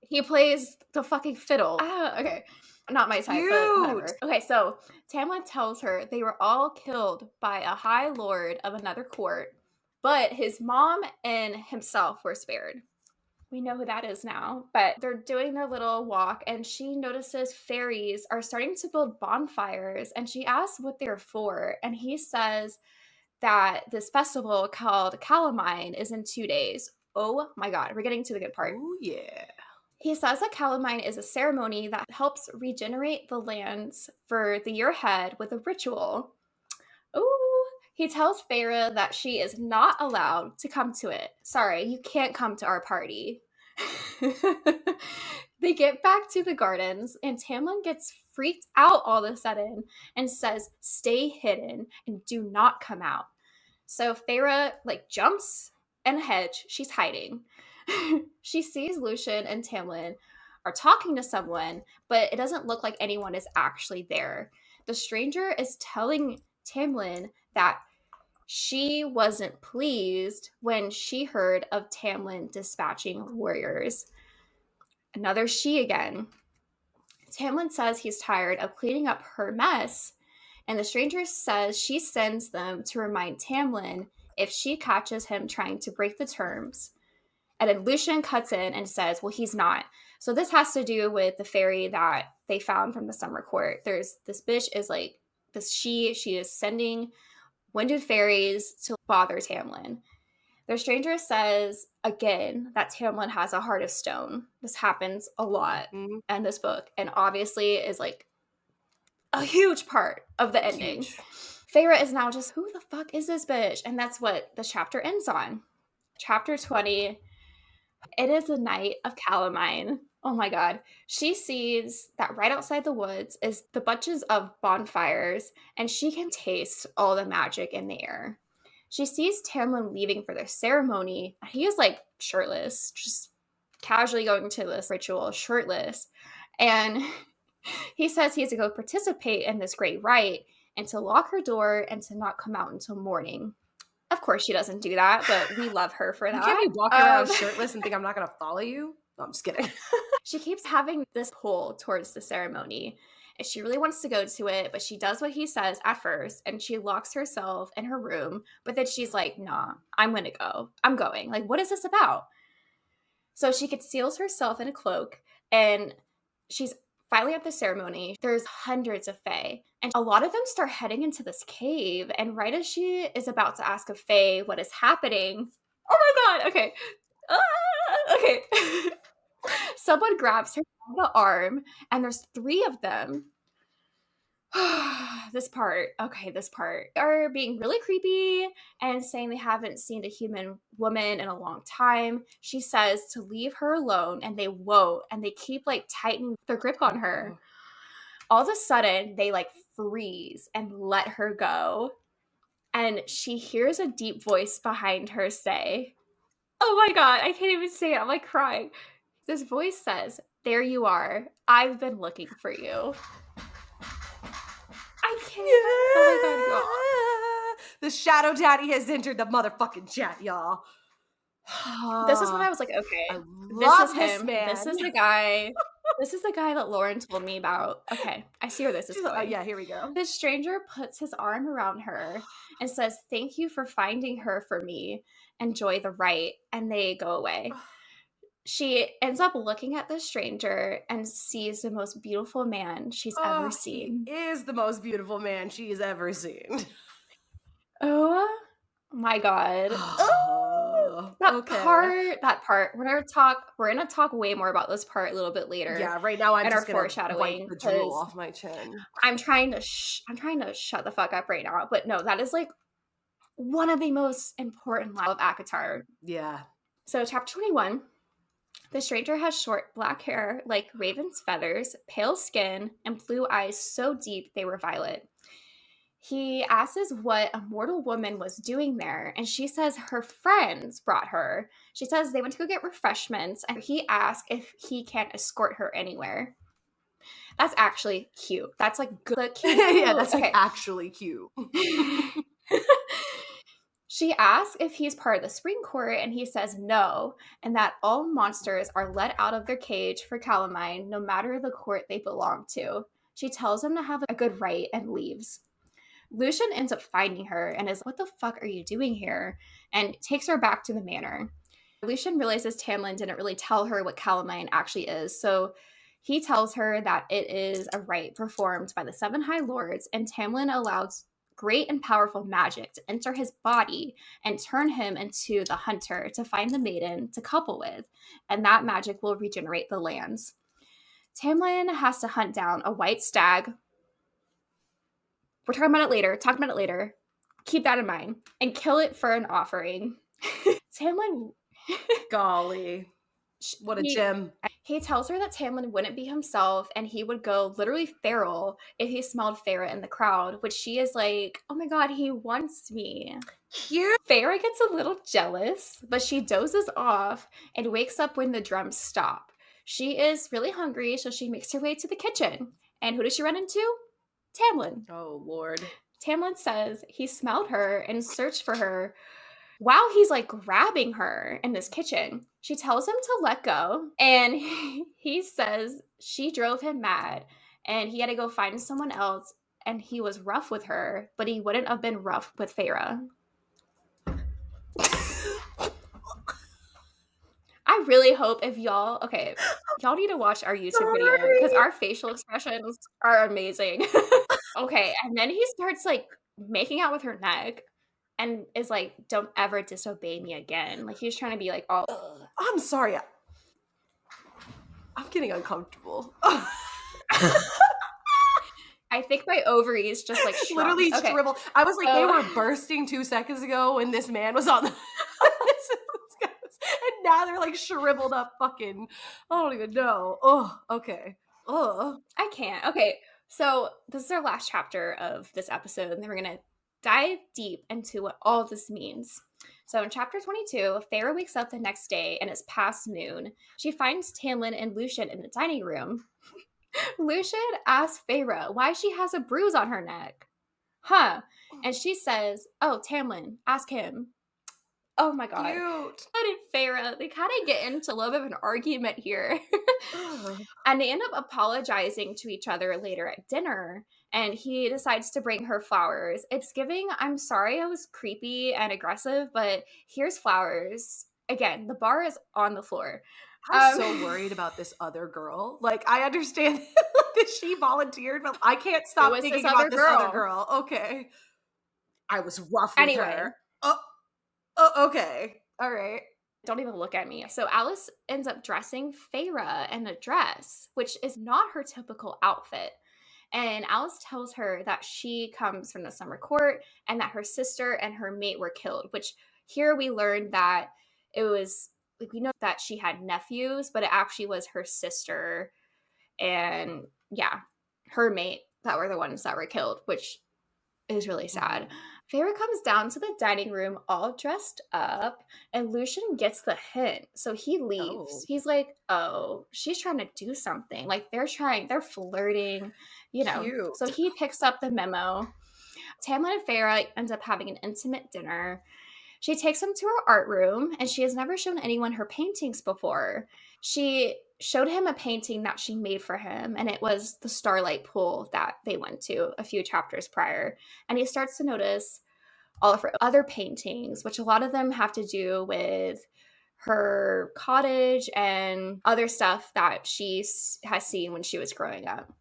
He plays the fucking fiddle. Okay. Not my type, but whatever. Cute. Okay, so Tamlin tells her they were all killed by a high lord of another court, but his mom and himself were spared. We know who that is now, but they're doing their little walk, and she notices fairies are starting to build bonfires, and she asks what they're for, and he says that this festival called Calamine is in 2 days. Oh my god, we're getting to the good part. Oh yeah. He says that Calamine is a ceremony that helps regenerate the lands for the year ahead with a ritual. Ooh. He tells Feyre that she is not allowed to come to it. Sorry, you can't come to our party. They get back to the gardens, and Tamlin gets freaked out all of a sudden and says, stay hidden and do not come out. So Feyre like jumps and hedge. She's hiding. She sees Lucian and Tamlin are talking to someone, but it doesn't look like anyone is actually there. The stranger is telling Tamlin that she wasn't pleased when she heard of Tamlin dispatching warriors. Another she again. Tamlin says he's tired of cleaning up her mess, and the stranger says she sends them to remind Tamlin if she catches him trying to break the terms. And then Lucian cuts in and says, well, he's not. So this has to do with the fairy that they found from the summer court. There's this bitch is like this she is sending winded fairies to bother Tamlin. The stranger says again that Tamlin has a heart of stone. This happens a lot in this book, and obviously is like a huge part of the ending. Huge. Feyre is now just, who the fuck is this bitch? And that's what the chapter ends on. Chapter 20. It is the night of Calamine. Oh my god. She sees that right outside the woods is the bunches of bonfires, and she can taste all the magic in the air. She sees Tamlin leaving for their ceremony. He is like shirtless, just casually going to this ritual shirtless. And he says he has to go participate in this great rite and to lock her door and to not come out until morning. Of course, she doesn't do that, but we love her for that. You can't be walking around shirtless and think I'm not going to follow you. No, I'm just kidding. She keeps having this pull towards the ceremony. And she really wants to go to it, but she does what he says at first, and she locks herself in her room. But then she's like, nah, I'm going to go. I'm going. Like, what is this about? So she conceals herself in a cloak, and she's finally at the ceremony. There's hundreds of fae, and a lot of them start heading into this cave. And right as she is about to ask a fae what is happening, oh my god, okay. Okay. Someone grabs her by the arm, and there's 3 of them. This part are being really creepy and saying they haven't seen a human woman in a long time. She says to leave her alone, and they won't, and they keep like tightening their grip on her. All of a sudden, they like freeze and let her go, and she hears a deep voice behind her say, oh my god, I can't even say it, I'm like crying. This voice says, there you are, I've been looking for you. I can't even. Oh my god, y'all. The Shadow Daddy has entered the motherfucking chat, y'all. This is when I was like, okay, I this love is this him. man. This is the guy. This is the guy that Lauren told me about. Okay, I see where this is going. Yeah, here we go. The stranger puts his arm around her and says, thank you for finding her for me. Enjoy the rite. And they go away. She ends up looking at the stranger and sees the most beautiful man she's ever seen. He is the most beautiful man she's ever seen. Oh my god. That part. We're gonna talk way more about this part a little bit later. Yeah, right now I'm just gonna foreshadowing wipe the drool off my chin. I'm trying to shut the fuck up right now. But no, that is like one of the most important lines of ACOTAR. Yeah. So chapter 21. The stranger has short black hair like raven's feathers, pale skin, and blue eyes so deep they were violet. He asks what a mortal woman was doing there, and she says her friends brought her. She says they went to go get refreshments, and he asks if he can escort her anywhere. That's actually cute. That's like good. Cute. Yeah, that's like actually cute. She asks if he's part of the spring court, and he says no, and that all monsters are let out of their cage for Calamine, no matter the court they belong to. She tells him to have a good rite and leaves. Lucian ends up finding her and is, what the fuck are you doing here? And takes her back to the manor. Lucian realizes Tamlin didn't really tell her what Calamine actually is, so he tells her that it is a rite performed by the 7 High Lords, and Tamlin allows great and powerful magic to enter his body and turn him into the hunter to find the maiden to couple with, and that magic will regenerate the lands. Tamlin has to hunt down a white stag. We're talking about it later. Keep that in mind. And kill it for an offering. Tamlin. Golly. What a gem. He tells her that Tamlin wouldn't be himself, and he would go literally feral if he smelled Feyre in the crowd, which she is like, oh my god, he wants me. Cute. Feyre gets a little jealous, but she dozes off and wakes up when the drums stop. She is really hungry, so she makes her way to the kitchen. And who does she run into? Tamlin. Oh, Lord. Tamlin says he smelled her and searched for her while he's like grabbing her in this kitchen. She tells him to let go, and he says she drove him mad and he had to go find someone else, and he was rough with her, but he wouldn't have been rough with Feyre. I really hope if y'all need to watch our YouTube video because our facial expressions are amazing. Okay, and then he starts like making out with her neck and is like, don't ever disobey me again. Like he's trying to be like, oh, I'm sorry. I'm getting uncomfortable. I think my ovaries just like shrunk. Literally shriveled. I was like, they were bursting 2 seconds ago when this man was on the and now they're like shriveled up fucking, I don't even know. Oh, okay. I can't. Okay, so this is our last chapter of this episode, and then we're going to dive deep into what all this means. So in chapter 22, Feyre wakes up the next day and it's past noon. She finds Tamlin and Lucian in the dining room. Lucian asks Feyre why she has a bruise on her neck. And she says, oh, Tamlin, ask him. Oh my god. Cute. And Farah, they kind of get into a little bit of an argument here. Ugh. And they end up apologizing to each other later at dinner. And he decides to bring her flowers. It's giving, I'm sorry I was creepy and aggressive, but here's flowers. Again, the bar is on the floor. I'm so worried about this other girl. Like, I understand that she volunteered, but I can't It stop was this thinking about other this other girl. girl. Okay. I was rough with Anyway, her. Oh, oh okay. All right. don't even look at me. So Alice ends up dressing Feyre in a dress, which is not her typical outfit. And Alice tells her that she comes from the summer court and that her sister and her mate were killed, which here we learned that it was like we know that she had nephews, but it actually was her sister and yeah, her mate that were the ones that were killed, which is really sad. Mhm. Feyre comes down to the dining room all dressed up, and Lucian gets the hint. So he leaves. Oh, He's like, oh, she's trying to do something. Like they're flirting, you know. So cute. he picks up the memo. Tamlin and Feyre end up having an intimate dinner. She takes him to her art room, and she has never shown anyone her paintings before. She showed him a painting that she made for him, and it was the Starlight Pool that they went to a few chapters prior. And he starts to notice all of her other paintings, which a lot of them have to do with her cottage and other stuff that has seen when she was growing up.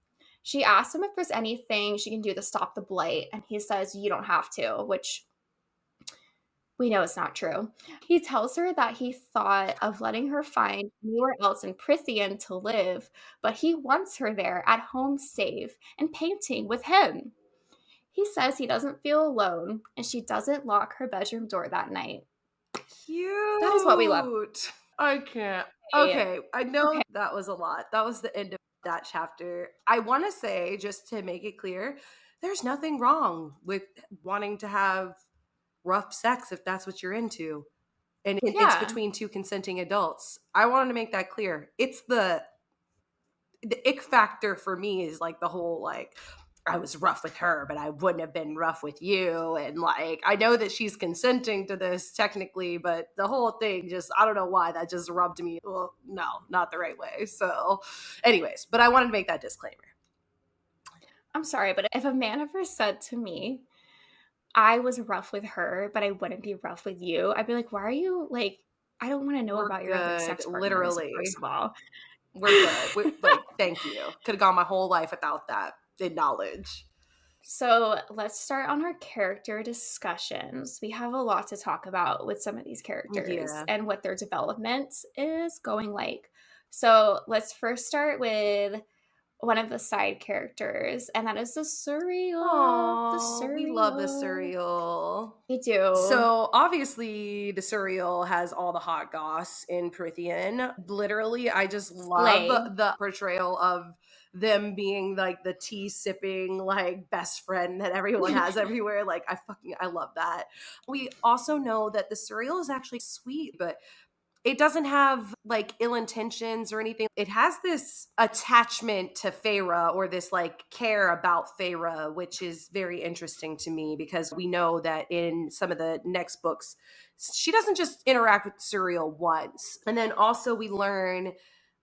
She asks him if there's anything she can do to stop the blight, and he says, you don't have to, which we know it's not true. He tells her that he thought of letting her find anywhere else in Prithian to live, but he wants her there at home safe and painting with him. He says he doesn't feel alone, and she doesn't lock her bedroom door that night. That is what we love. Cute. I can't. Okay. Okay, I know Okay. that was a lot. That was the end of that chapter. I want to say, just to make it clear, there's nothing wrong with wanting to have rough sex if that's what you're into. And it's Yeah. between two consenting adults. I wanted to make that clear. It's the ick factor for me is like the whole like I was rough with her, but I wouldn't have been rough with you. And like, I know that she's consenting to this technically, but the whole thing just, I don't know why that just rubbed me. Well, no, not the right way. So, anyways, but I wanted to make that disclaimer. I'm sorry, but if a man ever said to me, I was rough with her, but I wouldn't be rough with you, I'd be like, why are you like, I don't want to know We're about your other good. sex partners, Literally, first of all. we're good. Like, thank you. Could have gone my whole life without that knowledge. So let's start on our character discussions. We have a lot to talk about with some of these characters Yeah. and what their development is going like. So let's first start with one of the side characters, and that is the Surreal. The Oh, we love the Surreal. cereal. We do. So obviously the cereal has all the hot goss in Prithian. Literally, I just love Slay. the portrayal of them being like the tea sipping like best friend that everyone has everywhere. Like I love that. We also know that the cereal is actually sweet, but it doesn't have like ill intentions or anything. It has this attachment to Feyre or this like care about Feyre, which is very interesting to me because we know that in some of the next books, she doesn't just interact with Suriel once. And then also we learn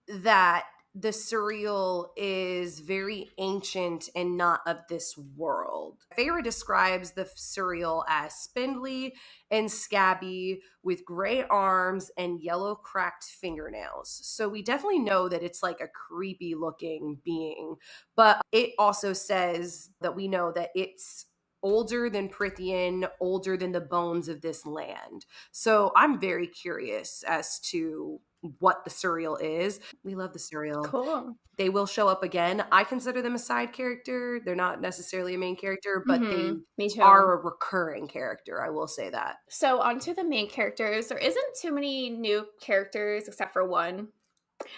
that the surreal is very ancient and not of this world. Feyre describes the surreal as spindly and scabby with gray arms and yellow cracked fingernails. So we definitely know that it's like a creepy looking being. But it also says that we know that it's older than Prithian, older than the bones of this land. So I'm very curious as to what the surreal is. We love the surreal. Cool. They will show up again. I consider them a side character. They're not necessarily a main character, but they Me too. are a recurring character. I will say that. So, on to the main characters. There isn't too many new characters except for one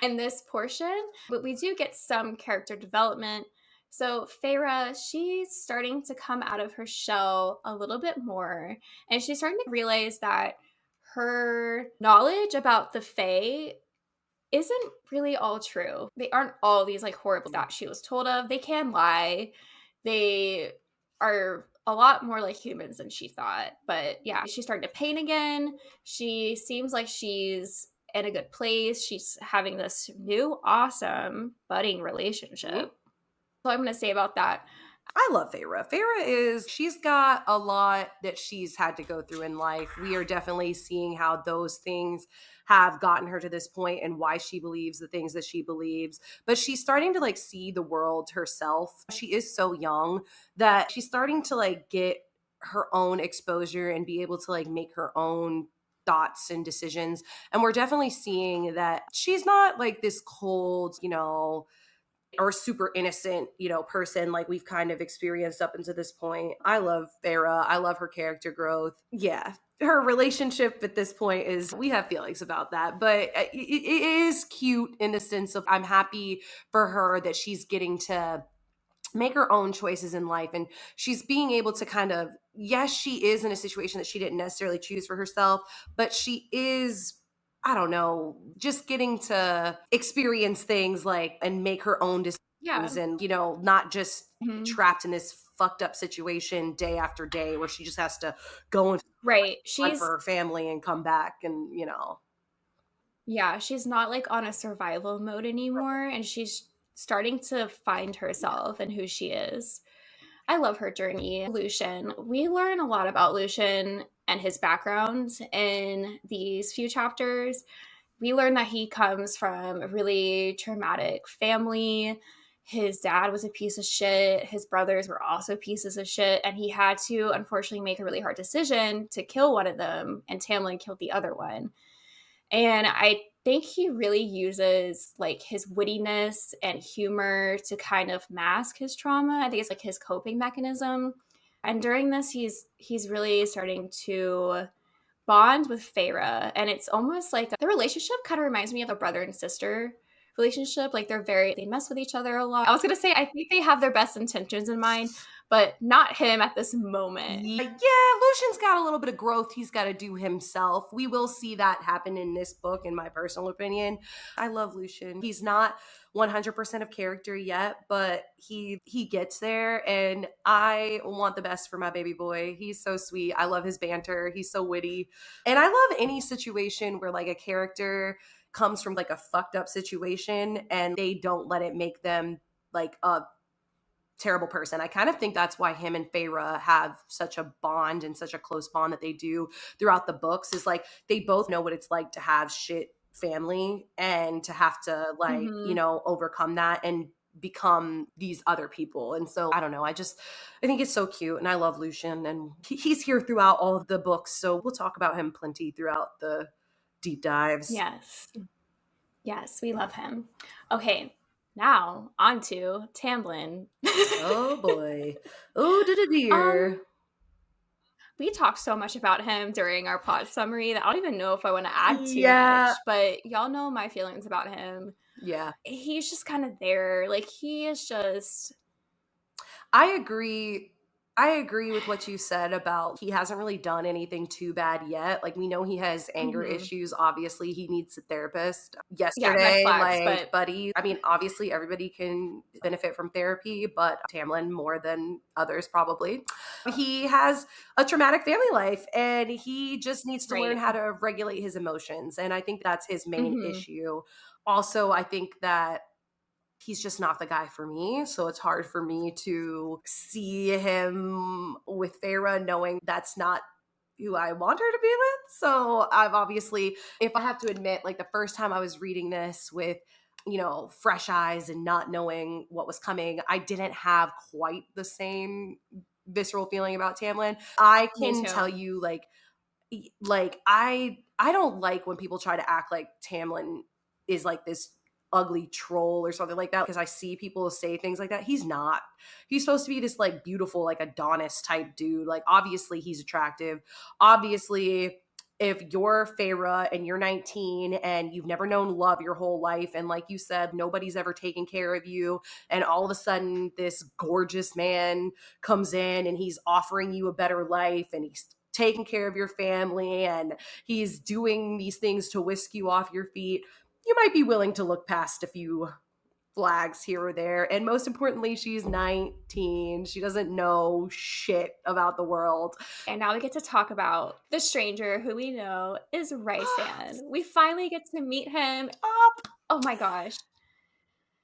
in this portion, but we do get some character development. So, Feyre, she's starting to come out of her shell a little bit more, and she's starting to realize that her knowledge about the Fae isn't really all true. They aren't all these like horrible that she was told of. They can lie. They are a lot more like humans than she thought. But yeah, she's starting to paint again. She seems like she's in a good place. She's having this new, awesome, budding Mhm. relationship. So I'm going to say about that. I love Feyre. She's got a lot that she's had to go through in life. We are definitely seeing how those things have gotten her to this point and why she believes the things that she believes. But she's starting to like see the world herself. She is so young that she's starting to like get her own exposure and be able to like make her own thoughts and decisions. And we're definitely seeing that she's not like this cold, or super innocent, person like we've kind of experienced up until this point. I love Farah. I love her character growth. Yeah. Her relationship at this point is, we have feelings about that, but it is cute in the sense of I'm happy for her that she's getting to make her own choices in life and she's being able to kind of, yes, she is in a situation that she didn't necessarily choose for herself, but she is, I don't know, just getting to experience things like and make her own Yeah. decisions and not just Mhm. trapped in this fucked up situation day after day where she just has to go and Right. hunt for her family and come back and Yeah, she's not like on a survival mode anymore. And she's starting to find yeah. herself and who she is. I love her journey. Lucian. We learn a lot about Lucian and his background in these few chapters. We learn that he comes from a really traumatic family. His dad was a piece of shit. His brothers were also pieces of shit. And he had to, unfortunately, make a really hard decision to kill one of them. And Tamlin killed the other one. And I think he really uses like his wittiness and humor to kind of mask his trauma. I think it's like his coping mechanism. And during this, he's really starting to bond with Feyre, and it's almost like the relationship kind of reminds me of a brother and sister relationship. Like they mess with each other a lot. I was gonna say I think they have their best intentions in mind, but not him at this moment. Yeah, Lucian's got a little bit of growth he's got to do himself. We will see that happen in this book, in my personal opinion. I love Lucian. He's not 100% of character yet, but he gets there, and I want the best for my baby boy. He's so sweet. I love his banter. He's so witty, and I love any situation where like a character comes from like a fucked up situation and they don't let it make them like a terrible person. I kind of think that's why him and Feyre have such a bond and such a close bond that they do throughout the books, is like they both know what it's like to have shit family and to have to like, Mm-hmm. overcome that and become these other people. And so I don't know. I think it's so cute and I love Lucian and he's here throughout all of the books. So we'll talk about him plenty throughout the deep dives. Yes. Yes, we love him. Okay, now on to Tamlin. Oh boy. Oh, um, dear. we talked so much about him during our plot summary that I don't even know if I want to add too Yeah. much, but y'all know my feelings about him. Yeah. He's just kind of there. Like he is just I agree. I agree with what you said about he hasn't really done anything too bad yet. Like we know he has anger mhm. issues. Obviously, he needs a therapist. Yeah, red Yesterday, flags, like but buddy, I mean, obviously everybody can benefit from therapy, but Tamlin more than others probably. He has a traumatic family life and he just needs to learn right. how to regulate his emotions. And I think that's his main Mhm. issue. Also, I think that he's just not the guy for me. So it's hard for me to see him with Farah knowing that's not who I want her to be with. So I've obviously, if I have to admit, like the first time I was reading this with, fresh eyes and not knowing what was coming, I didn't have quite the same visceral feeling about Tamlin. I Me can tell too. you I don't like when people try to act like Tamlin is like this ugly troll or something like that because I see people say things like that. He's not. He's supposed to be this like beautiful like Adonis type dude. Like obviously he's attractive. Obviously if you're Farah and you're 19 and you've never known love your whole life and like you said nobody's ever taken care of you and all of a sudden this gorgeous man comes in and he's offering you a better life and he's taking care of your family and he's doing these things to whisk you off your feet, you might be willing to look past a few flags here or there. And most importantly, she's 19. She doesn't know shit about the world. And now we get to talk about the stranger who we know is Raisan. We finally get to meet him. Stop. Oh my gosh.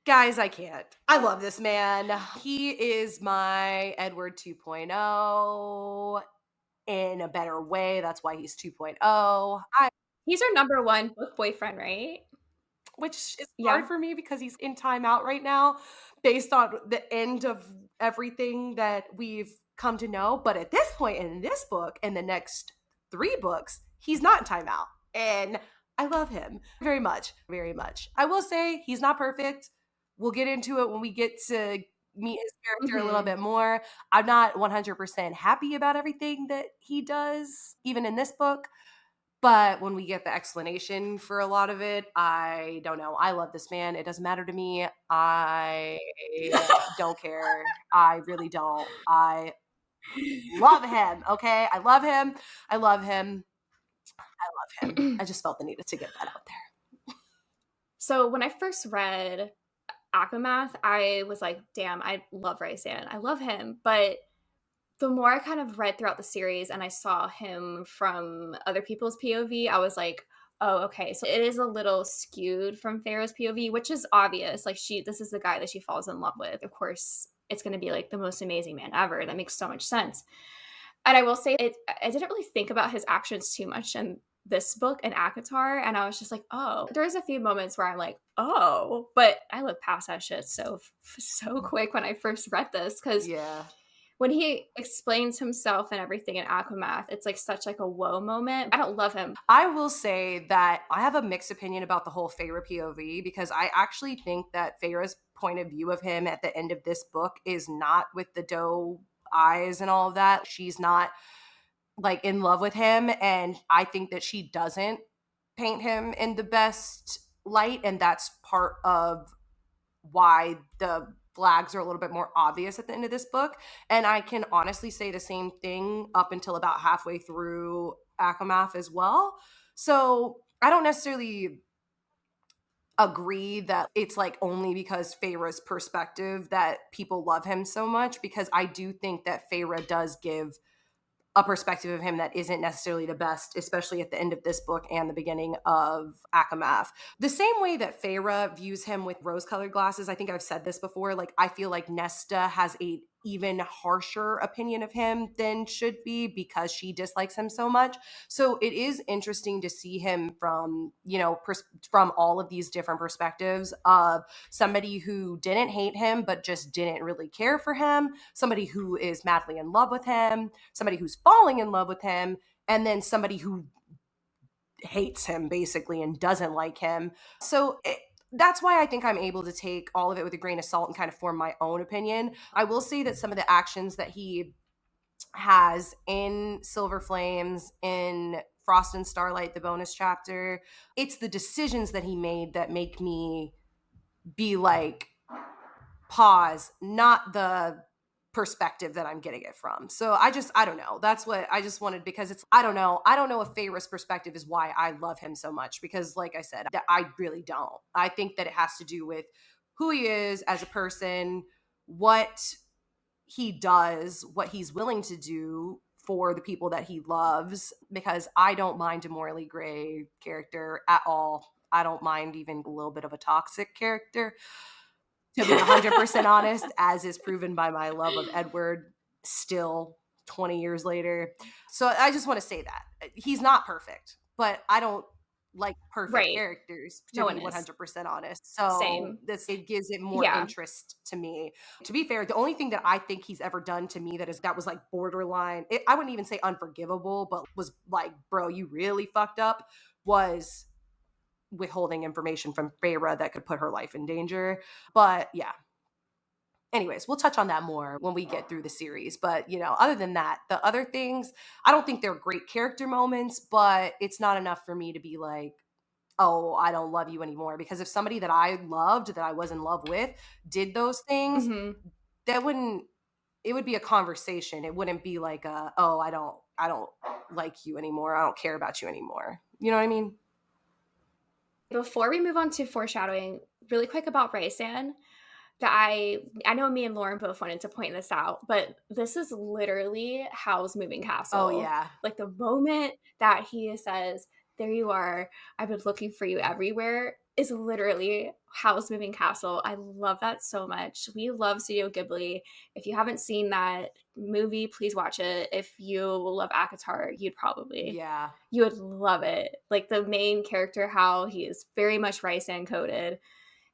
Guys, I can't. I love this man. He is my Edward 2.0 in a better way. That's why he's 2.0. He's our number one book boyfriend, right? Which is hard Yeah. for me because he's in timeout right now based on the end of everything that we've come to know. But at this point in this book and the next 3 books, he's not in timeout. And I love him very much, very much. I will say he's not perfect. We'll get into it when we get to meet his character a little Mhm. bit more. I'm not 100% happy about everything that he does, even in this book. But when we get the explanation for a lot of it, I don't know. I love this man. It doesn't matter to me. I don't care. I really don't. I love him. Okay. I love him. I love him. I love him. I just felt the need to get that out there. So when I first read Akamath, I was like, damn, I love Raisan. I love him. But the more I kind of read throughout the series and I saw him from other people's POV, I was like, oh, okay. So it is a little skewed from Pharaoh's POV, which is obvious. Like this is the guy that she falls in love with. Of course, it's going to be like the most amazing man ever. That makes so much sense. And I will say I didn't really think about his actions too much in this book and Akatar. And I was just like, oh, there's a few moments where I'm like, oh, but I looked past that shit so quick when I first read this. Cause Yeah. when he explains himself and everything in Aquamath, it's like such like a whoa moment. I don't love him. I will say that I have a mixed opinion about the whole Feyre POV because I actually think that Feyre's point of view of him at the end of this book is not with the doe eyes and all of that. She's not like in love with him, and I think that she doesn't paint him in the best light, and that's part of why the flags are a little bit more obvious at the end of this book. And I can honestly say the same thing up until about halfway through Akamath as well. So I don't necessarily agree that it's like only because Feyre's perspective that people love him so much, because I do think that Feyre does give a perspective of him that isn't necessarily the best, especially at the end of this book and the beginning of Akamath. The same way that Feyre views him with rose-colored glasses, I think I've said this before, like I feel like Nesta has a even harsher opinion of him than should be because she dislikes him so much. So it is interesting to see him from, from all of these different perspectives of somebody who didn't hate him but just didn't really care for him, somebody who is madly in love with him, somebody who's falling in love with him, and then somebody who hates him basically and doesn't like him. So that's why I think I'm able to take all of it with a grain of salt and kind of form my own opinion. I will say that some of the actions that he has in Silver Flames, in Frost and Starlight, the bonus chapter, it's the decisions that he made that make me be like, pause, not the perspective that I'm getting it from. So I don't know. That's what I just wanted, because it's, I don't know if Feyre's perspective is why I love him so much, because like I said, I really don't. I think that it has to do with who he is as a person, what he does, what he's willing to do for the people that he loves, because I don't mind a morally gray character at all. I don't mind even a little bit of a toxic character, to be 100% honest, as is proven by my love of Edward still 20 years later. So I just want to say that. He's not perfect, but I don't like perfect Right. characters, to No be one is. 100% honest. So Same. it gives it more Yeah. interest to me. To be fair, the only thing that I think he's ever done to me that was like borderline, I wouldn't even say unforgivable, but was like, bro, you really fucked up, was withholding information from Feyre that could put her life in danger. But yeah. Anyways, we'll touch on that more when we get through the series. But, other than that, the other things, I don't think they're great character moments, but it's not enough for me to be like, oh, I don't love you anymore. Because if somebody that I loved, that I was in love with, did those things, Hmm. it would be a conversation. It wouldn't be like oh, I don't like you anymore. I don't care about you anymore. You know what I mean? Before we move on to foreshadowing, really quick about Raisan, that I know me and Lauren both wanted to point this out, but this is literally Hal's moving Oh, castle. yeah. Like the moment that he says, "There you are, I've been looking for you everywhere," is literally Hal's moving castle. I love that so much. We love Studio Ghibli. If you haven't seen that movie, please watch it. If you love ACOTAR, Yeah. you would love it. Like the main character, Hal, he is very much Raisan coded.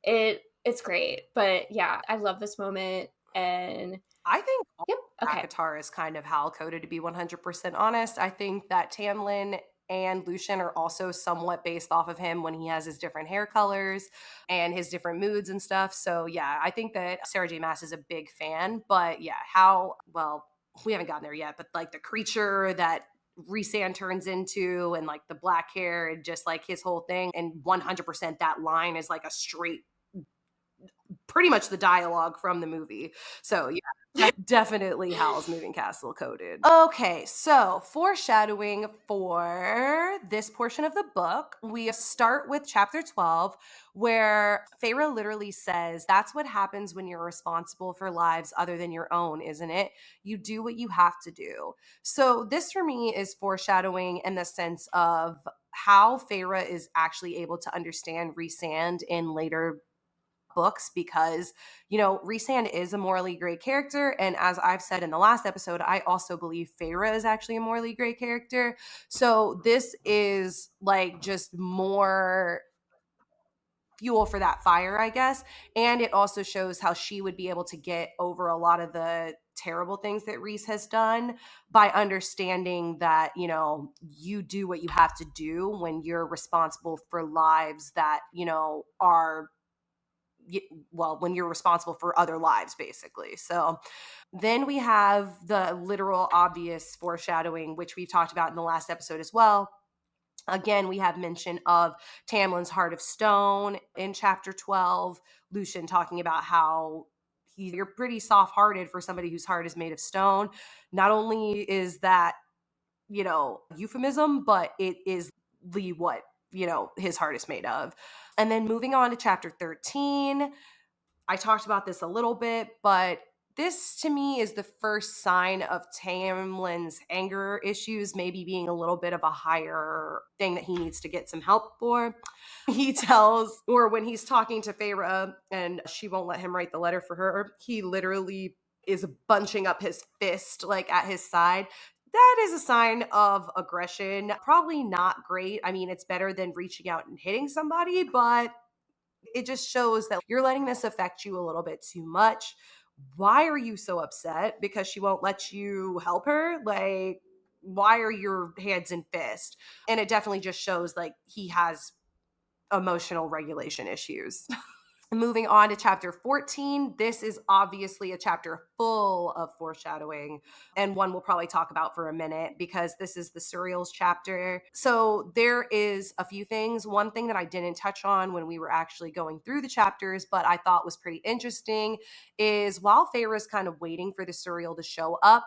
It's great. But yeah, I love this moment. And I think all yep, okay. ACOTAR is kind of Hal coded, to be 100% honest. I think that Tamlin and Lucian are also somewhat based off of him when he has his different hair colors and his different moods and stuff. So yeah, I think that Sarah J. Maas is a big fan. But yeah, Hal, well, we haven't gotten there yet, but like the creature that Rhysand turns into and like the black hair and just like his whole thing, and 100% that line is like a straight, pretty much the dialogue from the movie. So yeah, definitely Hal's Moving Castle coded. Okay, so foreshadowing for this portion of the book, we start with chapter 12, where Feyre literally says, "That's what happens when you're responsible for lives other than your own, isn't it? You do what you have to do." So this for me is foreshadowing in the sense of how Feyre is actually able to understand Rhysand in later books, because Rhysand is a morally great character, and as I've said in the last episode, I also believe Feyre is actually a morally great character. So this is like just more fuel for that fire, I guess. And it also shows how she would be able to get over a lot of the terrible things that Rhys has done by understanding that, you do what you have to do when you're responsible for lives that, are, well, when you're responsible for other lives, basically. So then we have the literal obvious foreshadowing, which we've talked about in the last episode as well. Again, we have mention of Tamlin's Heart of Stone in chapter 12, Lucian talking about how you're pretty soft-hearted for somebody whose heart is made of stone. Not only is that, euphemism, but it is the what, his heart is made of. And then moving on to chapter 13, I talked about this a little bit, but this to me is the first sign of Tamlin's anger issues maybe being a little bit of a higher thing that he needs to get some help for. He tells, or when he's talking to Feyre and she won't let him write the letter for her, he literally is bunching up his fist like at his side. That is a sign of aggression. Probably not great. I mean, it's better than reaching out and hitting somebody, but it just shows that you're letting this affect you a little bit too much. Why are you so upset? Because she won't let you help her? Like, why are your hands in fist? And it definitely just shows like he has emotional regulation issues. Moving on to chapter 14, this is obviously a chapter full of foreshadowing, and one we'll probably talk about for a minute because this is the Surreals chapter. So there is a few things. One thing that I didn't touch on when we were actually going through the chapters, but I thought was pretty interesting, is while Feyre's kind of waiting for the Surreal to show up,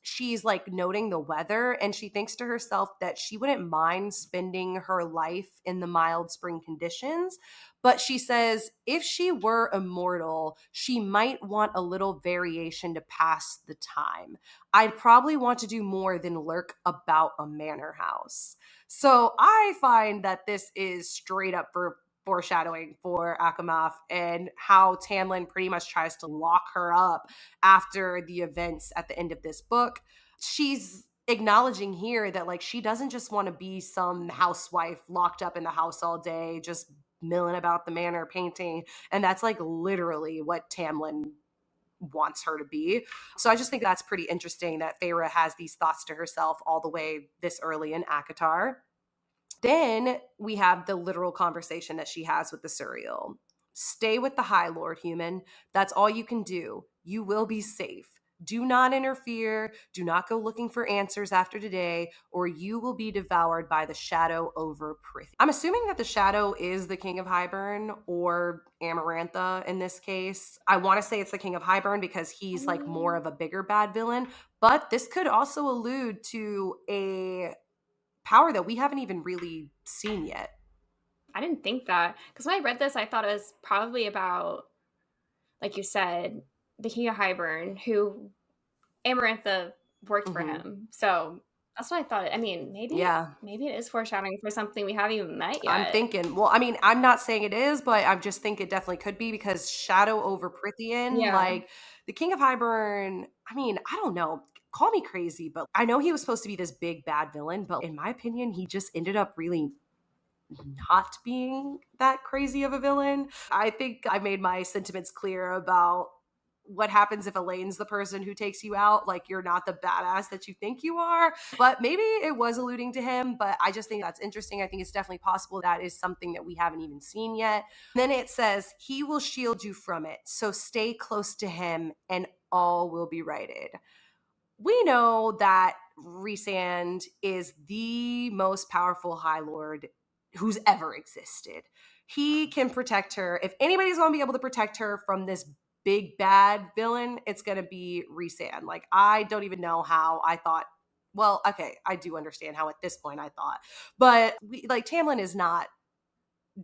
she's like noting the weather, and she thinks to herself that she wouldn't mind spending her life in the mild spring conditions. But she says if she were immortal, she might want a little variation to pass the time. I'd probably want to do more than lurk about a manor house. So I find that this is straight up for foreshadowing for Akamath and how Tamlin pretty much tries to lock her up after the events at the end of this book. She's acknowledging here that like she doesn't just want to be some housewife locked up in the house all day just milling about the manor painting, and that's like literally what Tamlin wants her to be. So I just think that's pretty interesting that Feyre has these thoughts to herself all the way this early in ACOTAR. Then we have the literal conversation that she has with the Surreal. Stay with the High Lord, human. That's all you can do. You will be safe. Do not interfere. Do not go looking for answers after today, or you will be devoured by the shadow over Prithia. I'm assuming that the shadow is the King of Hybern or Amarantha in this case. I want to say it's the King of Hybern because he's like more of a bigger bad villain, but this could also allude to a power that we haven't even really seen yet. I didn't think that, because when I read this, I thought it was probably about, like you said, the King of Hybern, who Amarantha worked for Mhm. him. So that's what I thought. I mean, Yeah. maybe it is foreshadowing for something we haven't even met I'm yet. thinking, well, I mean, I'm not saying it is, but I just think it definitely could be because Shadow over Prithian, Yeah. like the King of Hybern, I mean, I don't know. Call me crazy, but I know he was supposed to be this big bad villain, but in my opinion, he just ended up really not being that crazy of a villain. I think I made my sentiments clear about what happens if Elaine's the person who takes you out. Like, you're not the badass that you think you are. But maybe it was alluding to him, but I just think that's interesting. I think it's definitely possible that is something that we haven't even seen yet. Then it says, he will shield you from it. So stay close to him and all will be righted. We know that Rhysand is the most powerful High Lord who's ever existed. He can protect her. If anybody's going to be able to protect her from this big bad villain, it's going to be Rhysand. Like, I don't even know how I thought. Well, okay, I do understand how at this point I thought, but Tamlin is not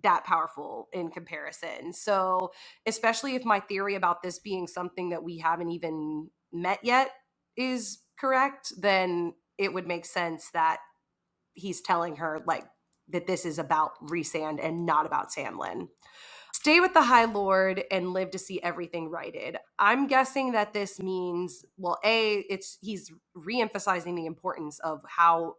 that powerful in comparison. So, especially if my theory about this being something that we haven't even met yet is correct, then it would make sense that he's telling her like that this is about Rhysand and not about Tamlin. Stay with the High Lord and live to see everything righted. I'm guessing that this means, well, it's he's re-emphasizing the importance of how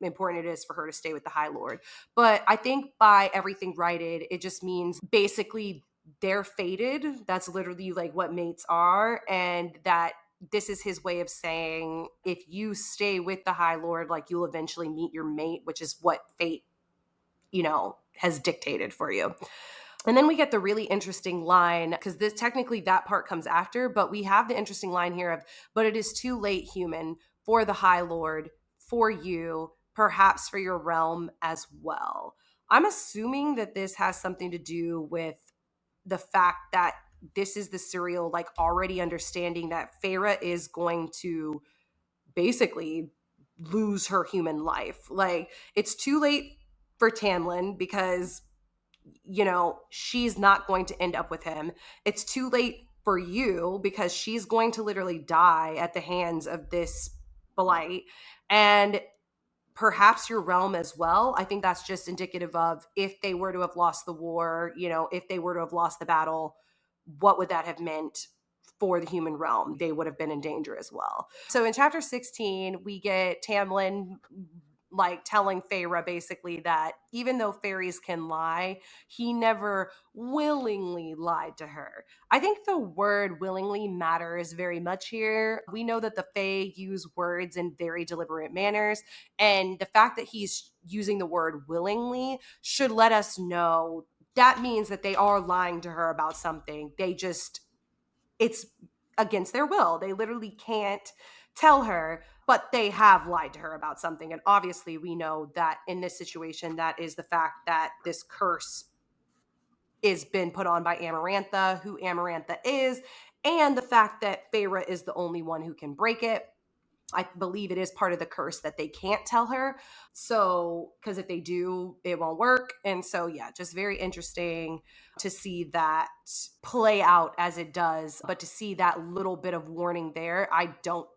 important it is for her to stay with the High Lord. But I think by everything righted, it just means basically they're fated. That's literally like what mates are, and that this is his way of saying if you stay with the High Lord, like you'll eventually meet your mate, which is what fate, has dictated for you. And then we get the really interesting line, because this technically that part comes after, but we have the interesting line here of, but it is too late, human, for the High Lord, for you, perhaps for your realm as well. I'm assuming that this has something to do with the fact that this is the serial, like already understanding that Feyre is going to basically lose her human life. Like, it's too late for Tamlin because she's not going to end up with him. It's too late for you because she's going to literally die at the hands of this blight. And perhaps your realm as well. I think that's just indicative of if they were to have lost the war, if they were to have lost the battle, what would that have meant for the human realm? They would have been in danger as well. So in chapter 16, we get Tamlin like telling Feyre basically that even though fairies can lie, he never willingly lied to her. I think the word willingly matters very much here. We know that the Fae use words in very deliberate manners, and the fact that he's using the word willingly should let us know that means that they are lying to her about something. It's against their will. They literally can't tell her, but they have lied to her about something. And obviously, we know that in this situation, that is the fact that this curse is been put on by Amarantha, who Amarantha is, and the fact that Feyre is the only one who can break it. I believe it is part of the curse that they can't tell her. So, because if they do, it won't work. And so, yeah, just very interesting to see that play out as it does. But to see that little bit of warning there, I don't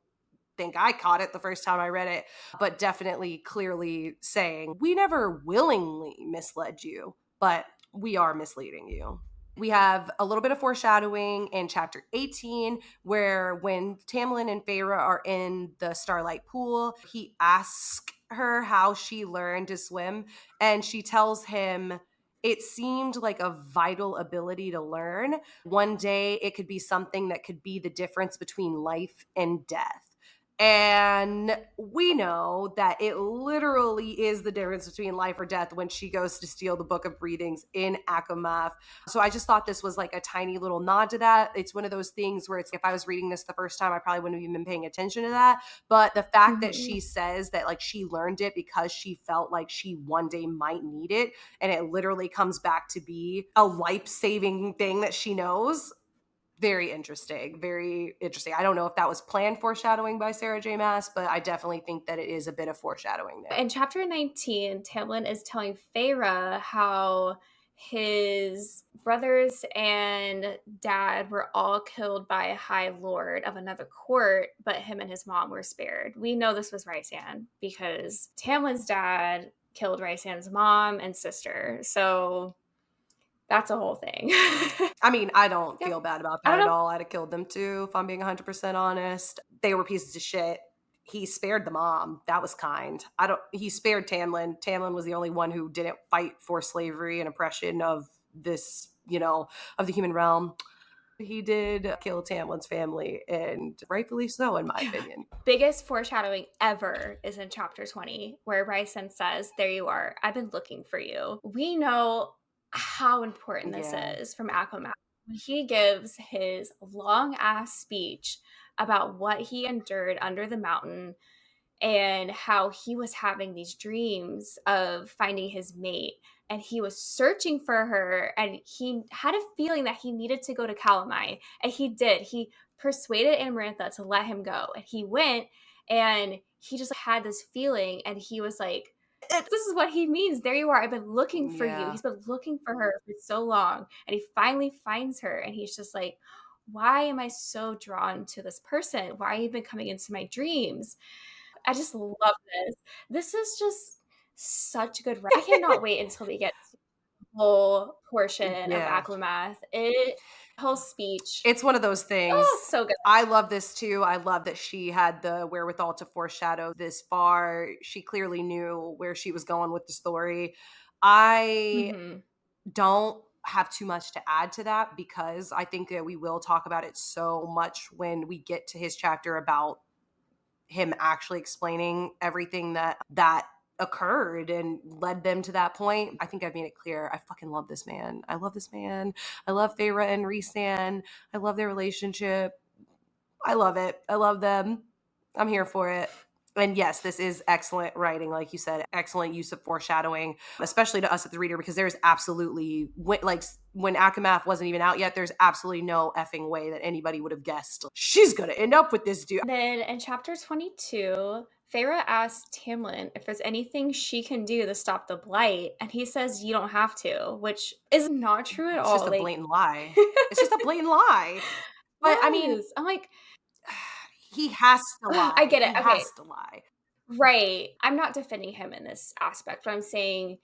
think I caught it the first time I read it, but definitely clearly saying, we never willingly misled you, but we are misleading you. We have a little bit of foreshadowing in chapter 18, where when Tamlin and Feyre are in the Starlight Pool, he asks her how she learned to swim, and she tells him it seemed like a vital ability to learn. One day it could be something that could be the difference between life and death. And we know that it literally is the difference between life or death when she goes to steal the Book of Breathings in Akamath. So I just thought this was like a tiny little nod to that. It's one of those things where it's, if I was reading this the first time, I probably wouldn't have even been paying attention to that. But the fact that Mhm. she says that like she learned it because she felt like she one day might need it, and it literally comes back to be a life-saving thing that she knows, Very interesting. Very interesting. I don't know if that was planned foreshadowing by Sarah J. Maas, but I definitely think that it is a bit of foreshadowing there. In chapter 19, Tamlin is telling Feyre how his brothers and dad were all killed by a high lord of another court, but him and his mom were spared. We know this was Rhysand because Tamlin's dad killed Rhysand's mom and sister. So that's a whole thing. I mean, I don't Yeah. feel bad about I that don't at know. all. I'd have killed them too, if I'm being 100% honest. They were pieces of shit. He spared the mom. That was kind. He spared Tamlin. Tamlin was the only one who didn't fight for slavery and oppression of this, of the human realm. He did kill Tamlin's family, and rightfully so, in my opinion. Biggest foreshadowing ever is in chapter 20, where Bryson says, "There you are. I've been looking for you." We know how important this Yeah. is from Aquaman. He gives his long ass speech about what he endured under the mountain and how he was having these dreams of finding his mate, and he was searching for her, and he had a feeling that he needed to go to Calamai, and he did. He persuaded Amarantha to let him go, and he went, and he just had this feeling, and he was like, this is what he means. There you are. I've been looking for you. Yeah. He's been looking for her for so long, and he finally finds her, and he's just like, why am I so drawn to this person? Why are you been coming into my dreams? I just love this. This is just such good I cannot wait until we get to the whole portion of Yeah. Aklimath. Whole speech. It's one of those Oh, things. so good. I love this too. I love that she had the wherewithal to foreshadow this far. She clearly knew where she was going with the story. I Mhm. don't have too much to add to that because I think that we will talk about it so much when we get to his chapter about him actually explaining everything that occurred and led them to that point. I think I've made it clear. I fucking love this man. I love this man. I love Feyre and Rhysand. I love their relationship. I love it. I love them. I'm here for it. And yes, this is excellent writing, like you said, excellent use of foreshadowing, especially to us as the reader, because there's absolutely, like when Akamath wasn't even out yet, there's absolutely no effing way that anybody would have guessed she's gonna end up with this dude. Then in chapter 22, Feyre asks Tamlin if there's anything she can do to stop the blight, and he says you don't have to, which is not true at It's just all. a Like, blatant lie. It's just a blatant lie. But I mean, yes. I'm like, he has to I lie. get it. He Okay. has to lie. Right. I'm not defending him in this aspect, but I'm saying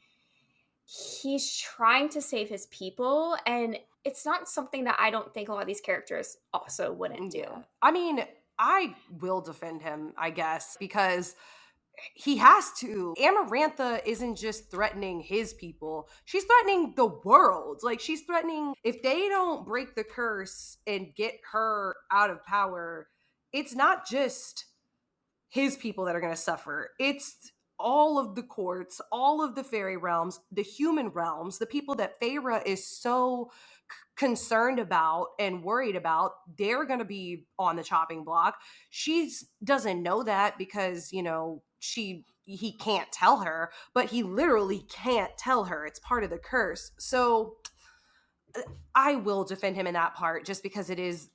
he's trying to save his people, and it's not something that I don't think a lot of these characters also wouldn't Yeah. do. I mean, I will defend him, I guess, because he has to. Amarantha isn't just threatening his people. She's threatening the world. Like she's threatening if they don't break the curse and get her out of power, it's not just his people that are going to suffer. It's all of the courts, all of the fairy realms, the human realms, the people that Feyre is so concerned about and worried about, they're going to be on the chopping block. She doesn't know that because, he can't tell her, but he literally can't tell her. It's part of the curse. So I will defend him in that part just because it is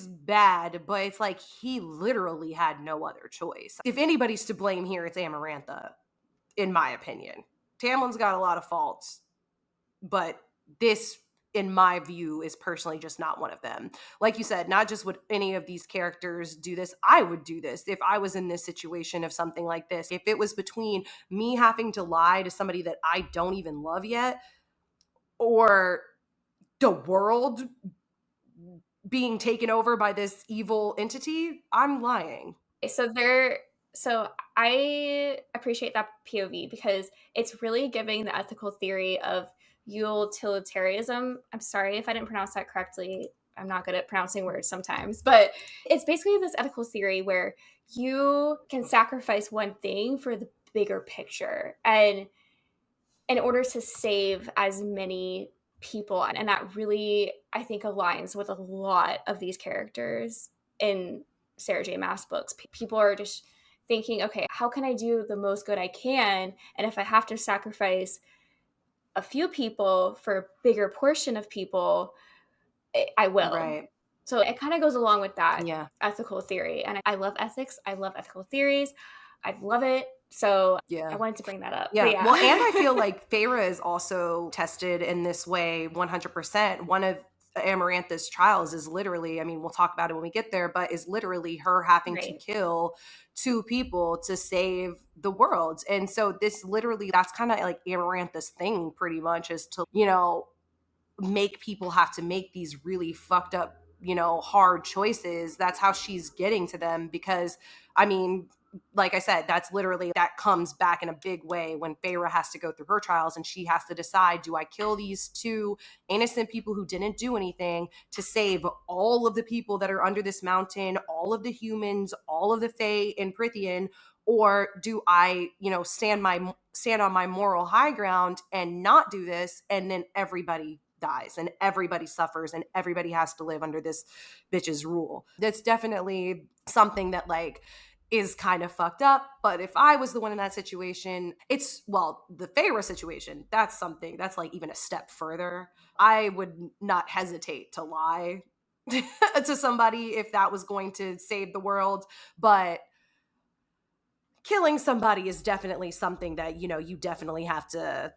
bad, but it's like he literally had no other choice. If anybody's to blame here, it's Amarantha, in my opinion. Tamlin's got a lot of faults, but this, in my view, is personally just not one of them. Like you said, not just would any of these characters do this, I would do this if I was in this situation of something like this. If it was between me having to lie to somebody that I don't even love yet, or the world being taken over by this evil entity, I'm lying. So I appreciate that POV because it's really giving the ethical theory of utilitarianism. I'm sorry if I didn't pronounce that correctly. I'm not good at pronouncing words sometimes, but it's basically this ethical theory where you can sacrifice one thing for the bigger picture. And in order to save as many people, and that really, I think, aligns with a lot of these characters in Sarah J. Maas books. People are just thinking, okay, how can I do the most good I can? And if I have to sacrifice a few people for a bigger portion of people, I will. Right. So it kind of goes along with that Yeah. ethical theory. And I love ethics. I love ethical theories. I love it. So I Yeah. wanted to bring that up. But Yeah. Well, and I yeah. feel like Feyre is also tested in this way 100%. One of Amarantha's trials is literally, I mean, we'll talk about it when we get there, but is literally her having to Right. kill two people to save the world. And so this literally, that's kind of like Amarantha's thing pretty much, is to, make people have to make these really fucked up, hard choices. That's how she's getting to them because, I mean, like I said, that's literally, that comes back in a big way when Feyre has to go through her trials and she has to decide, do I kill these two innocent people who didn't do anything to save all of the people that are under this mountain, all of the humans, all of the Fae and Prithian, or do I, stand on my moral high ground and not do this, and then everybody dies and everybody suffers and everybody has to live under this bitch's rule. That's definitely something that like is kind of fucked up. But if I was the one in that situation, the Feyre situation, that's something that's like even a step further. I would not hesitate to lie to somebody if that was going to save the world. But killing somebody is definitely something that, you definitely have to,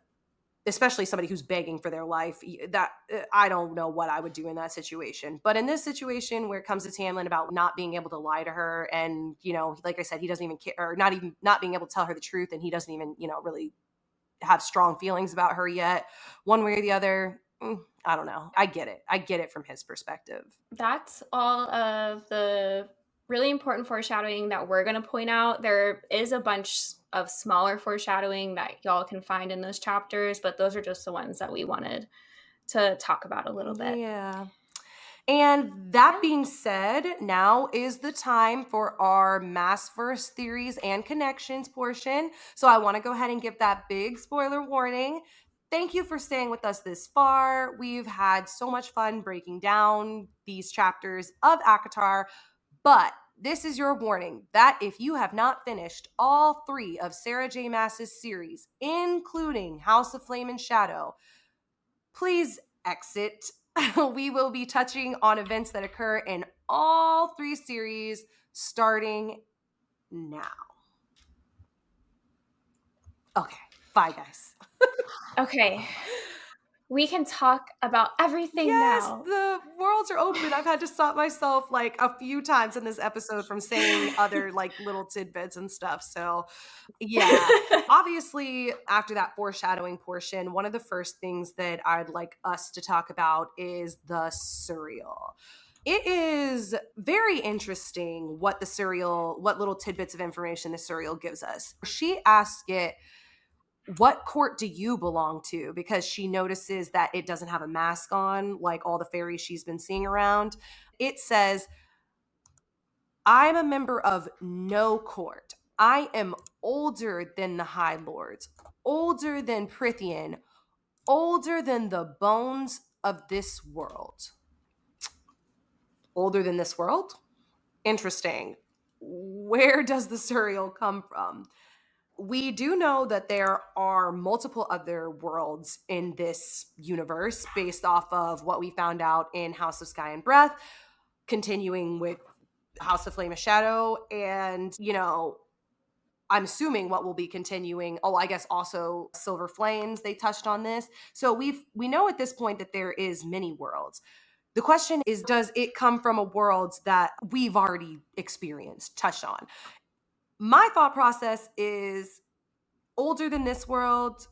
especially somebody who's begging for their life. That I don't know what I would do in that situation. But in this situation where it comes to Tamlin about not being able to lie to her, and like I said, he doesn't even care, or not being able to tell her the truth, and he doesn't even really have strong feelings about her yet, one way or the other. I don't know. I get it from his perspective. That's all of the really important foreshadowing that we're going to point out. There is a bunch of smaller foreshadowing that y'all can find in those chapters, but those are just the ones that we wanted to talk about a little bit. Yeah. And that being said, now is the time for our Mass verse theories and connections portion. So I want to go ahead and give that big spoiler warning. Thank you for staying with us this far. We've had so much fun breaking down these chapters of ACOTAR, but this is your warning that if you have not finished all 3 of Sarah J. Maas's series, including House of Flame and Shadow, please exit. We will be touching on events that occur in all 3 series starting now. Okay, bye guys. Okay. We can talk about everything Yes, now. the worlds are open. I've had to stop myself like a few times in this episode from saying other like little tidbits and stuff. So, yeah. Obviously, after that foreshadowing portion, one of the first things that I'd like us to talk about is the surreal. It is very interesting what little tidbits of information the surreal gives us. She asks it, what court do you belong to? Because she notices that it doesn't have a mask on, like all the fairies she's been seeing around. It says, I'm a member of no court. I am older than the High Lords, older than Prithian, older than the bones of this world. Older than this world? Interesting. Where does the surreal come from? We do know that there are multiple other worlds in this universe based off of what we found out in House of Sky and Breath, continuing with House of Flame and Shadow, and, I'm assuming what will be continuing. Oh, I guess also Silver Flames, they touched on this. So we know at this point that there is many worlds. The question is, does it come from a world that we've already experienced, touched on? My thought process is older than this world,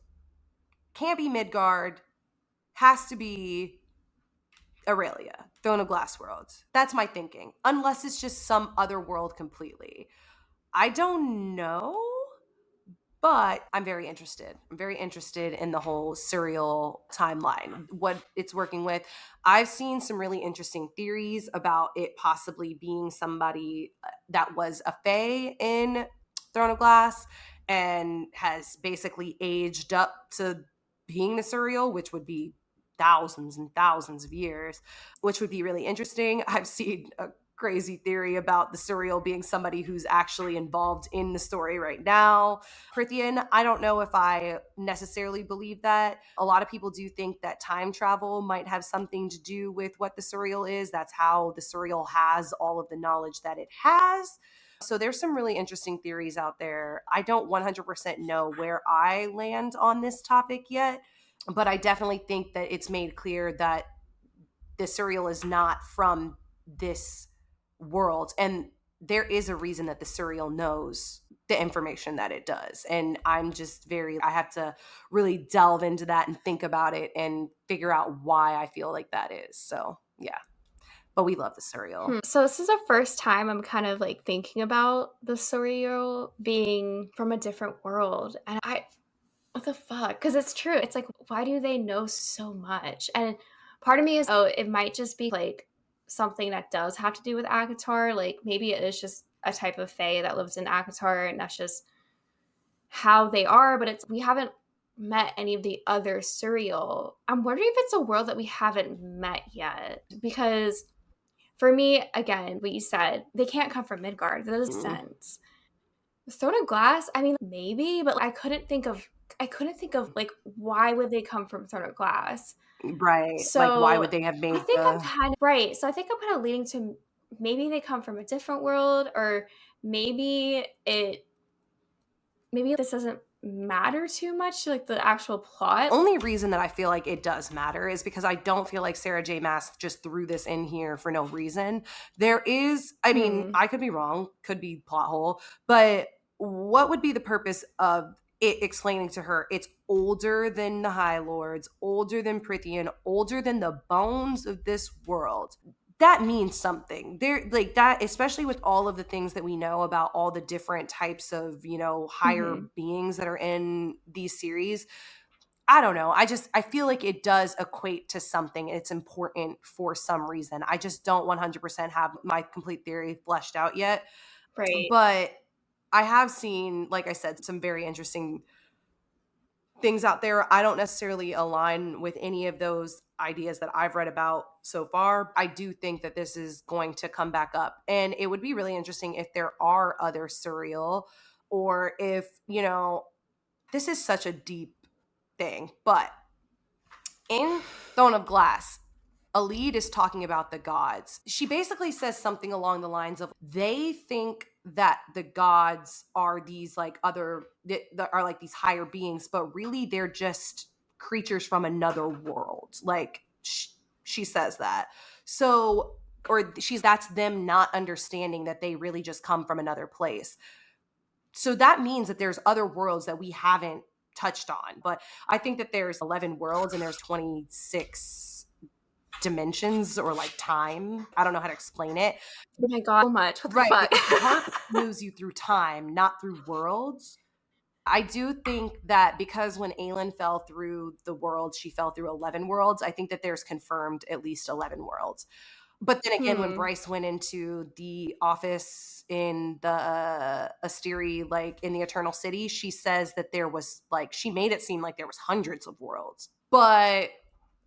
can't be Midgard, has to be Aurelia, Throne of Glass world. That's my thinking. Unless it's just some other world completely. I don't know, but I'm very interested. I'm very interested in the whole serial timeline, what it's working with. I've seen some really interesting theories about it possibly being somebody that was a fae in Throne of Glass and has basically aged up to being the surreal, which would be thousands and thousands of years, which would be really interesting. I've seen crazy theory about the Suriel being somebody who's actually involved in the story right now. Prithian, I don't know if I necessarily believe that. A lot of people do think that time travel might have something to do with what the Suriel is. That's how the Suriel has all of the knowledge that it has. So there's some really interesting theories out there. I don't 100% know where I land on this topic yet, but I definitely think that it's made clear that the Suriel is not from this world. And there is a reason that the Suriel knows the information that it does. And I'm just I have to really delve into that and think about it and figure out why I feel like that is. So, yeah. But we love the Suriel. So this is the first time I'm kind of like thinking about the Suriel being from a different world. And what the fuck? Because it's true. It's like, why do they know so much? And part of me is, oh, it might just be like something that does have to do with Akatar. Like maybe it is just a type of fae that lives in Akatar, and that's just how they are. But we haven't met any of the other Suriel. I'm wondering if it's a world that we haven't met yet. Because for me, again, what you said, they can't come from Midgard. That doesn't make sense. Throne of Glass, I mean, maybe, but I couldn't think of like why would they come from Throne of Glass? Right. Like, why So would they have I made think I'm the. kind of right. So I think I'm kind of leading to maybe they come from a different world, or maybe this doesn't matter too much to like the actual plot. Only reason that I feel like it does matter is because I don't feel like Sarah J. Maas just threw this in here for no reason. There is, I mean, I could be wrong, could be plot hole, but what would be the purpose of it explaining to her it's older than the High Lords, older than Prithian, older than the bones of this world? That means something there, like that, especially with all of the things that we know about all the different types of, higher beings that are in these series. I don't know. I feel like it does equate to something. It's important for some reason. I just don't 100% have my complete theory fleshed out yet. Right. But I have seen, like I said, some very interesting things out there. I don't necessarily align with any of those ideas that I've read about so far. I do think that this is going to come back up. And it would be really interesting if there are other Surreal, or if, this is such a deep thing, but in Throne of Glass, Alid is talking about the gods. She basically says something along the lines of they think that the gods are these like that are like these higher beings, but really they're just creatures from another world. Like she says that. So, or that's them not understanding that they really just come from another place. So that means that there's other worlds that we haven't touched on. But I think that there's 11 worlds and there's 26 dimensions, or like time. I don't know how to explain it. Oh my god, so much. What the Right, fuck? because Harp moves you through time, not through worlds. I do think that because when Aelin fell through the world, she fell through 11 worlds. I think that there's confirmed at least 11 worlds. But then again, when Bryce went into the office in the Asteri, like in the Eternal City, she says that there was like, she made it seem like there was hundreds of worlds. But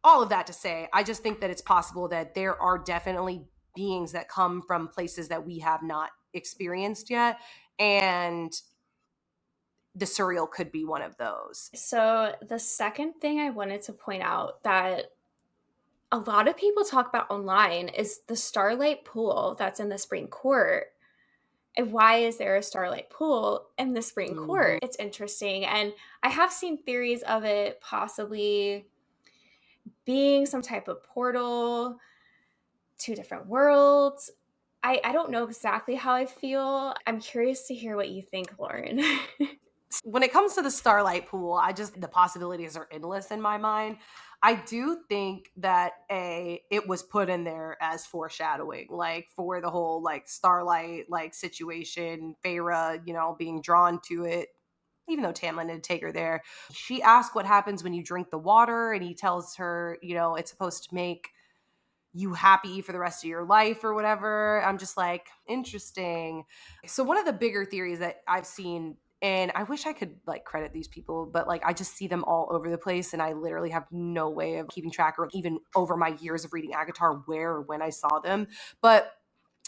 all of that to say, I just think that it's possible that there are definitely beings that come from places that we have not experienced yet. And the Surreal could be one of those. So the second thing I wanted to point out that a lot of people talk about online is the Starlight Pool that's in the Spring Court. And why is there a Starlight Pool in the Spring Court? It's interesting. And I have seen theories of it possibly being some type of portal to different worlds. I don't know exactly how I feel. I'm curious to hear what you think, Lauren. When it comes to the Starlight Pool, the possibilities are endless in my mind. I do think that it was put in there as foreshadowing, like for the whole like Starlight like situation, Feyre, being drawn to it, even though Tamlin didn't take her there. She asked what happens when you drink the water, and he tells her, it's supposed to make you happy for the rest of your life or whatever. I'm just like, interesting. So one of the bigger theories that I've seen, and I wish I could like credit these people, but like I just see them all over the place and I literally have no way of keeping track, or even over my years of reading Akatar where or when I saw them. But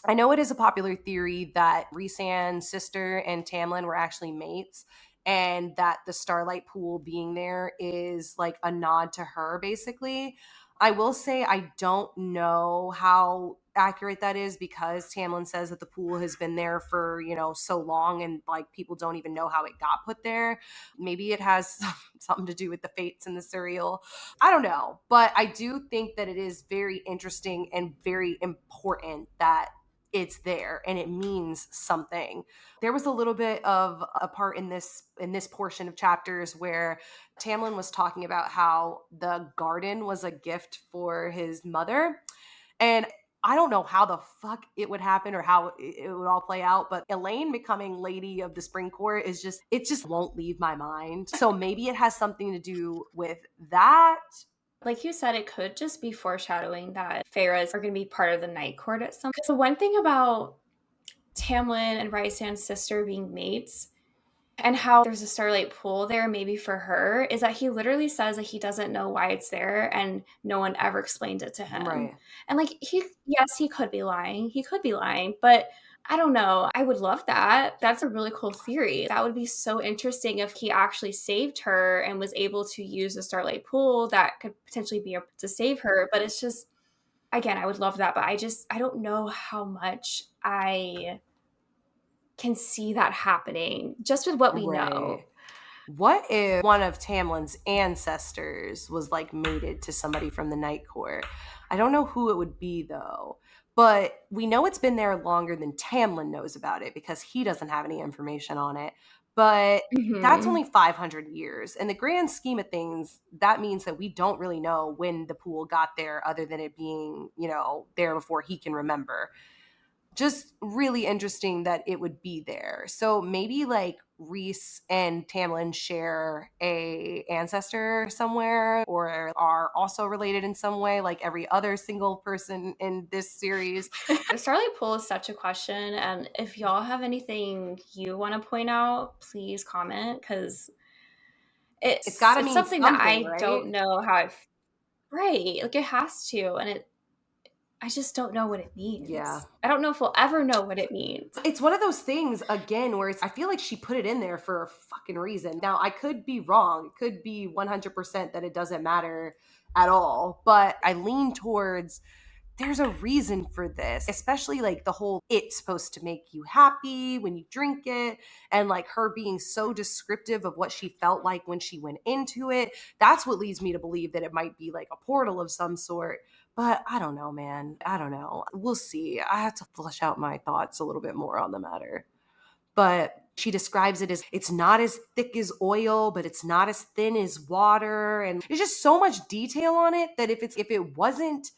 I know it is a popular theory that Rhysand's sister and Tamlin were actually mates, and that the Starlight Pool being there is like a nod to her, basically. I will say I don't know how accurate that is, because Tamlin says that the pool has been there for, so long, and like people don't even know how it got put there. Maybe it has something to do with the fates in the cereal. I don't know, but I do think that it is very interesting and very important that it's there and it means something. There was a little bit of a part in this portion of chapters where Tamlin was talking about how the garden was a gift for his mother. And I don't know how the fuck it would happen or how it would all play out, but Elaine becoming Lady of the Spring Court it just won't leave my mind. So maybe it has something to do with that. Like you said, it could just be foreshadowing that Feyres are going to be part of the Night Court at some. Because the one thing about Tamlin and Rhysand's sister being mates, and how there's a Starlight Pool there, maybe for her, is that he literally says that he doesn't know why it's there and no one ever explained it to him. Right. And like, yes, he could be lying. He could be lying, but I don't know. I would love that. That's a really cool theory. That would be so interesting if he actually saved her and was able to use the Starlight Pool that could potentially be able to save her. But it's just, again, I would love that. But I don't know how much I can see that happening just with what we know. Right. What if one of Tamlin's ancestors was like mated to somebody from the Night Court? I don't know who it would be though. But we know it's been there longer than Tamlin knows about it, because he doesn't have any information on it. But that's Hmm. only 500 years. In the grand scheme of things, that means that we don't really know when the pool got there, other than it being, there before he can remember. Just really interesting that it would be there. So maybe like Rhys and Tamlin share a ancestor somewhere, or are also related in some way, like every other single person in this series. The Starlight Pool is such a question. And if y'all have anything you want to point out, please comment because It's got to it's mean something that something, I right? don't know how I've right. Like it has to. And I just don't know what it Yeah. means. I don't know if we'll ever know what it means. It's one of those things again where I feel like she put it in there for a fucking reason. Now, I could be wrong. It could be 100% that it doesn't matter at all, but I lean towards there's a reason for this, especially like the whole it's supposed to make you happy when you drink it, and like her being so descriptive of what she felt like when she went into it. That's what leads me to believe that it might be like a portal of some sort. But I don't know, man. I don't know. We'll see. I have to flesh out my thoughts a little bit more on the matter. But she describes it as it's not as thick as oil, but it's not as thin as water. And there's just so much detail on it that if it wasn't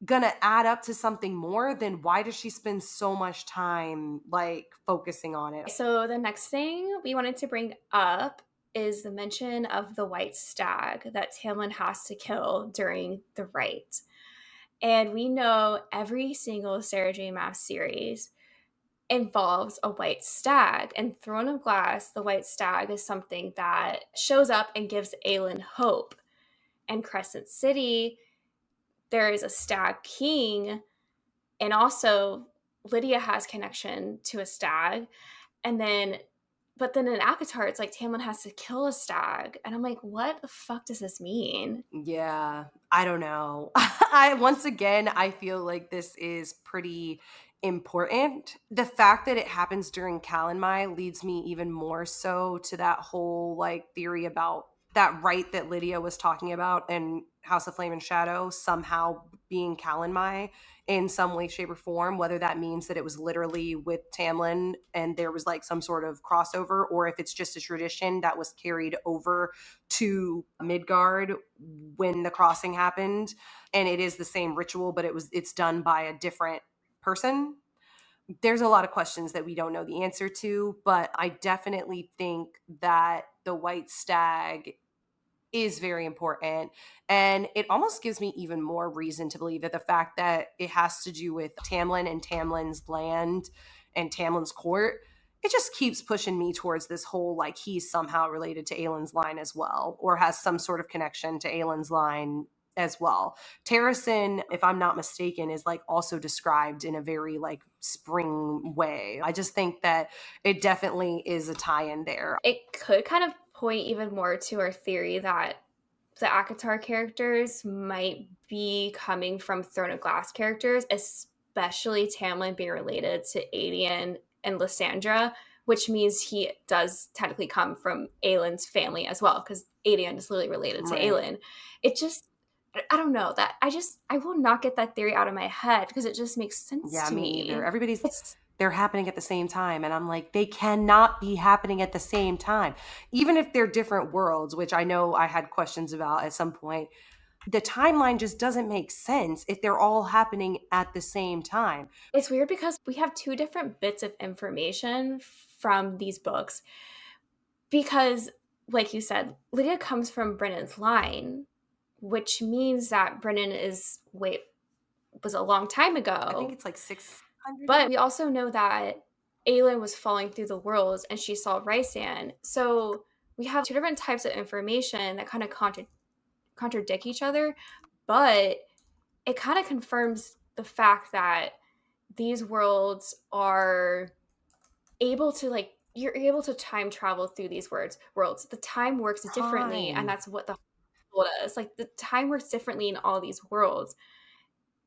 gonna add up to something more, then why does she spend so much time like focusing on it? So the next thing we wanted to bring up is the mention of the white stag that Tamlin has to kill during the rite. And we know every single Sarah J. Maas series involves a white stag. And Throne of Glass, the white stag is something that shows up and gives Aelin hope. And Crescent City, there is a stag king. And also, Lydia has connection to a stag. And then, but then in Akatar, it's like Tamlin has to kill a stag. And I'm like, what the fuck does this mean? Yeah, I don't know. I feel like this is pretty important. The fact that it happens during Kalenmai leads me even more so to that whole like theory about that right that Lydia was talking about and House of Flame and Shadow somehow being Kalenmai in some way, shape, or form, whether that means that it was literally with Tamlin and there was like some sort of crossover, or if it's just a tradition that was carried over to Midgard when the crossing happened, and it is the same ritual, but it's done by a different person. There's a lot of questions that we don't know the answer to, but I definitely think that the white stag is very important. And it almost gives me even more reason to believe that the fact that it has to do with Tamlin and Tamlin's land and Tamlin's court, it just keeps pushing me towards this whole like he's somehow related to Aelin's line as well, or has some sort of connection to Aelin's line as well. Terracin, if I'm not mistaken, is like also described in a very like spring way. I just think that it definitely is a tie-in there. It could kind of point even more to our theory that the Akatar characters might be coming from Throne of Glass characters, especially Tamlin being related to Aedion and Lysandra, which means he does technically come from Aelin's family as well, because Aedion is literally related to Right. Aelin. It just, I don't know that I will not get that theory out of my head because it just makes sense Yeah, to me either. me. Everybody's It's they're happening at the same time. And I'm like, they cannot be happening at the same time. Even if they're different worlds, which I know I had questions about at some point, the timeline just doesn't make sense if they're all happening at the same time. it's weird because we have two different bits of information from these books because, like you said, Lydia comes from Brennan's line, which means that Brennan was a long time I think ago. it's like 600 But years. we also know that Aelin was falling through the worlds and she saw Rysand. So we have two different types of information that kind of contradict each other, but it kind of confirms the fact that these worlds are able to like you're able to time travel through these worlds. The time works differently, and Time. that's what the told us. Like the time works differently in all these worlds.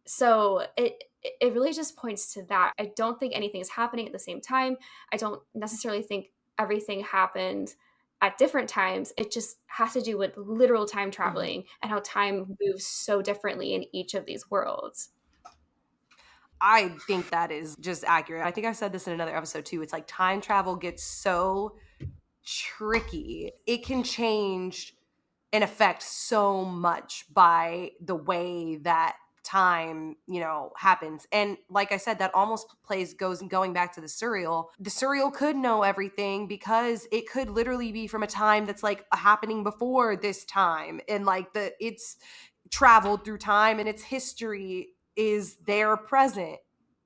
So it really just points to that. I don't think anything is happening at the same time. I don't necessarily think everything happened at different times. It just has to do with literal time Mhm. traveling and how time moves so differently in each of these worlds. I think that is just accurate. I think I said this in another episode too. It's like time travel gets so tricky. It can change and affect so much by the way that time, happens. And like I said, that almost plays goes going back to the serial. The serial could know everything because it could literally be from a time that's like happening before this time. And like it's traveled through time and its history is there present.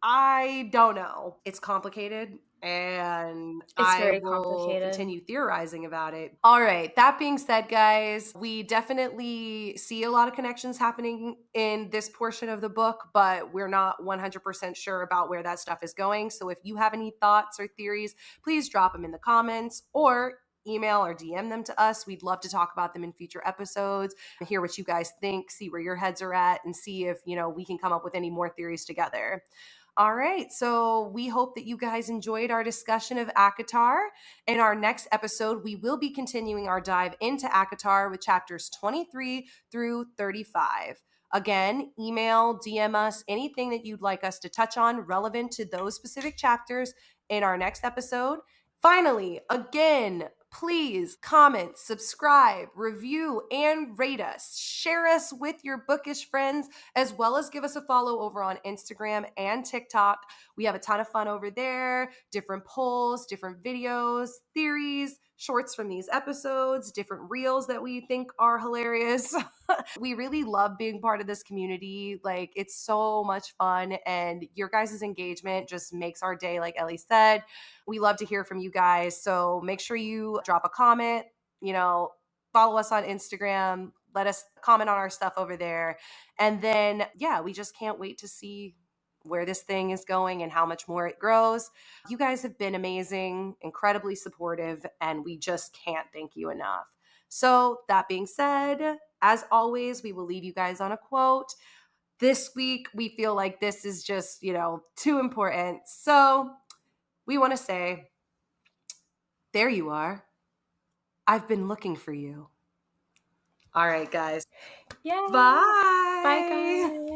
I don't know. It's complicated and It's I very will complicated. continue theorizing about it. All right. That being said, guys, we definitely see a lot of connections happening in this portion of the book, but we're not 100% sure about where that stuff is going. So if you have any thoughts or theories, please drop them in the comments or email or DM them to us. We'd love to talk about them in future episodes, hear what you guys think, see where your heads are at, and see if, we can come up with any more theories together. All right. So we hope that you guys enjoyed our discussion of ACOTAR. In our next episode, we will be continuing our dive into ACOTAR with chapters 23 through 35. Again, email, DM us anything that you'd like us to touch on relevant to those specific chapters in our next episode. Finally, again, please comment, subscribe, review, and rate us. Share us with your bookish friends, as well as give us a follow over on Instagram and TikTok. We have a ton of fun over there, different polls, different videos, theories, shorts from these episodes, different reels that we think are hilarious. We really love being part of this community. Like, it's so much fun, and your guys' engagement just makes our day, like Ellie said. We love to hear from you guys. So make sure you drop a comment, follow us on Instagram, let us comment on our stuff over there. And then, yeah, we just can't wait to see where this thing is going and how much more it grows. You guys have been amazing, incredibly supportive, and we just can't thank you enough. So, that being said, as always, we will leave you guys on a quote. This week, we feel like this is just, too important. So, we want to say, there you are. I've been looking for you. All right, guys. Yay! Bye, Bye. guys.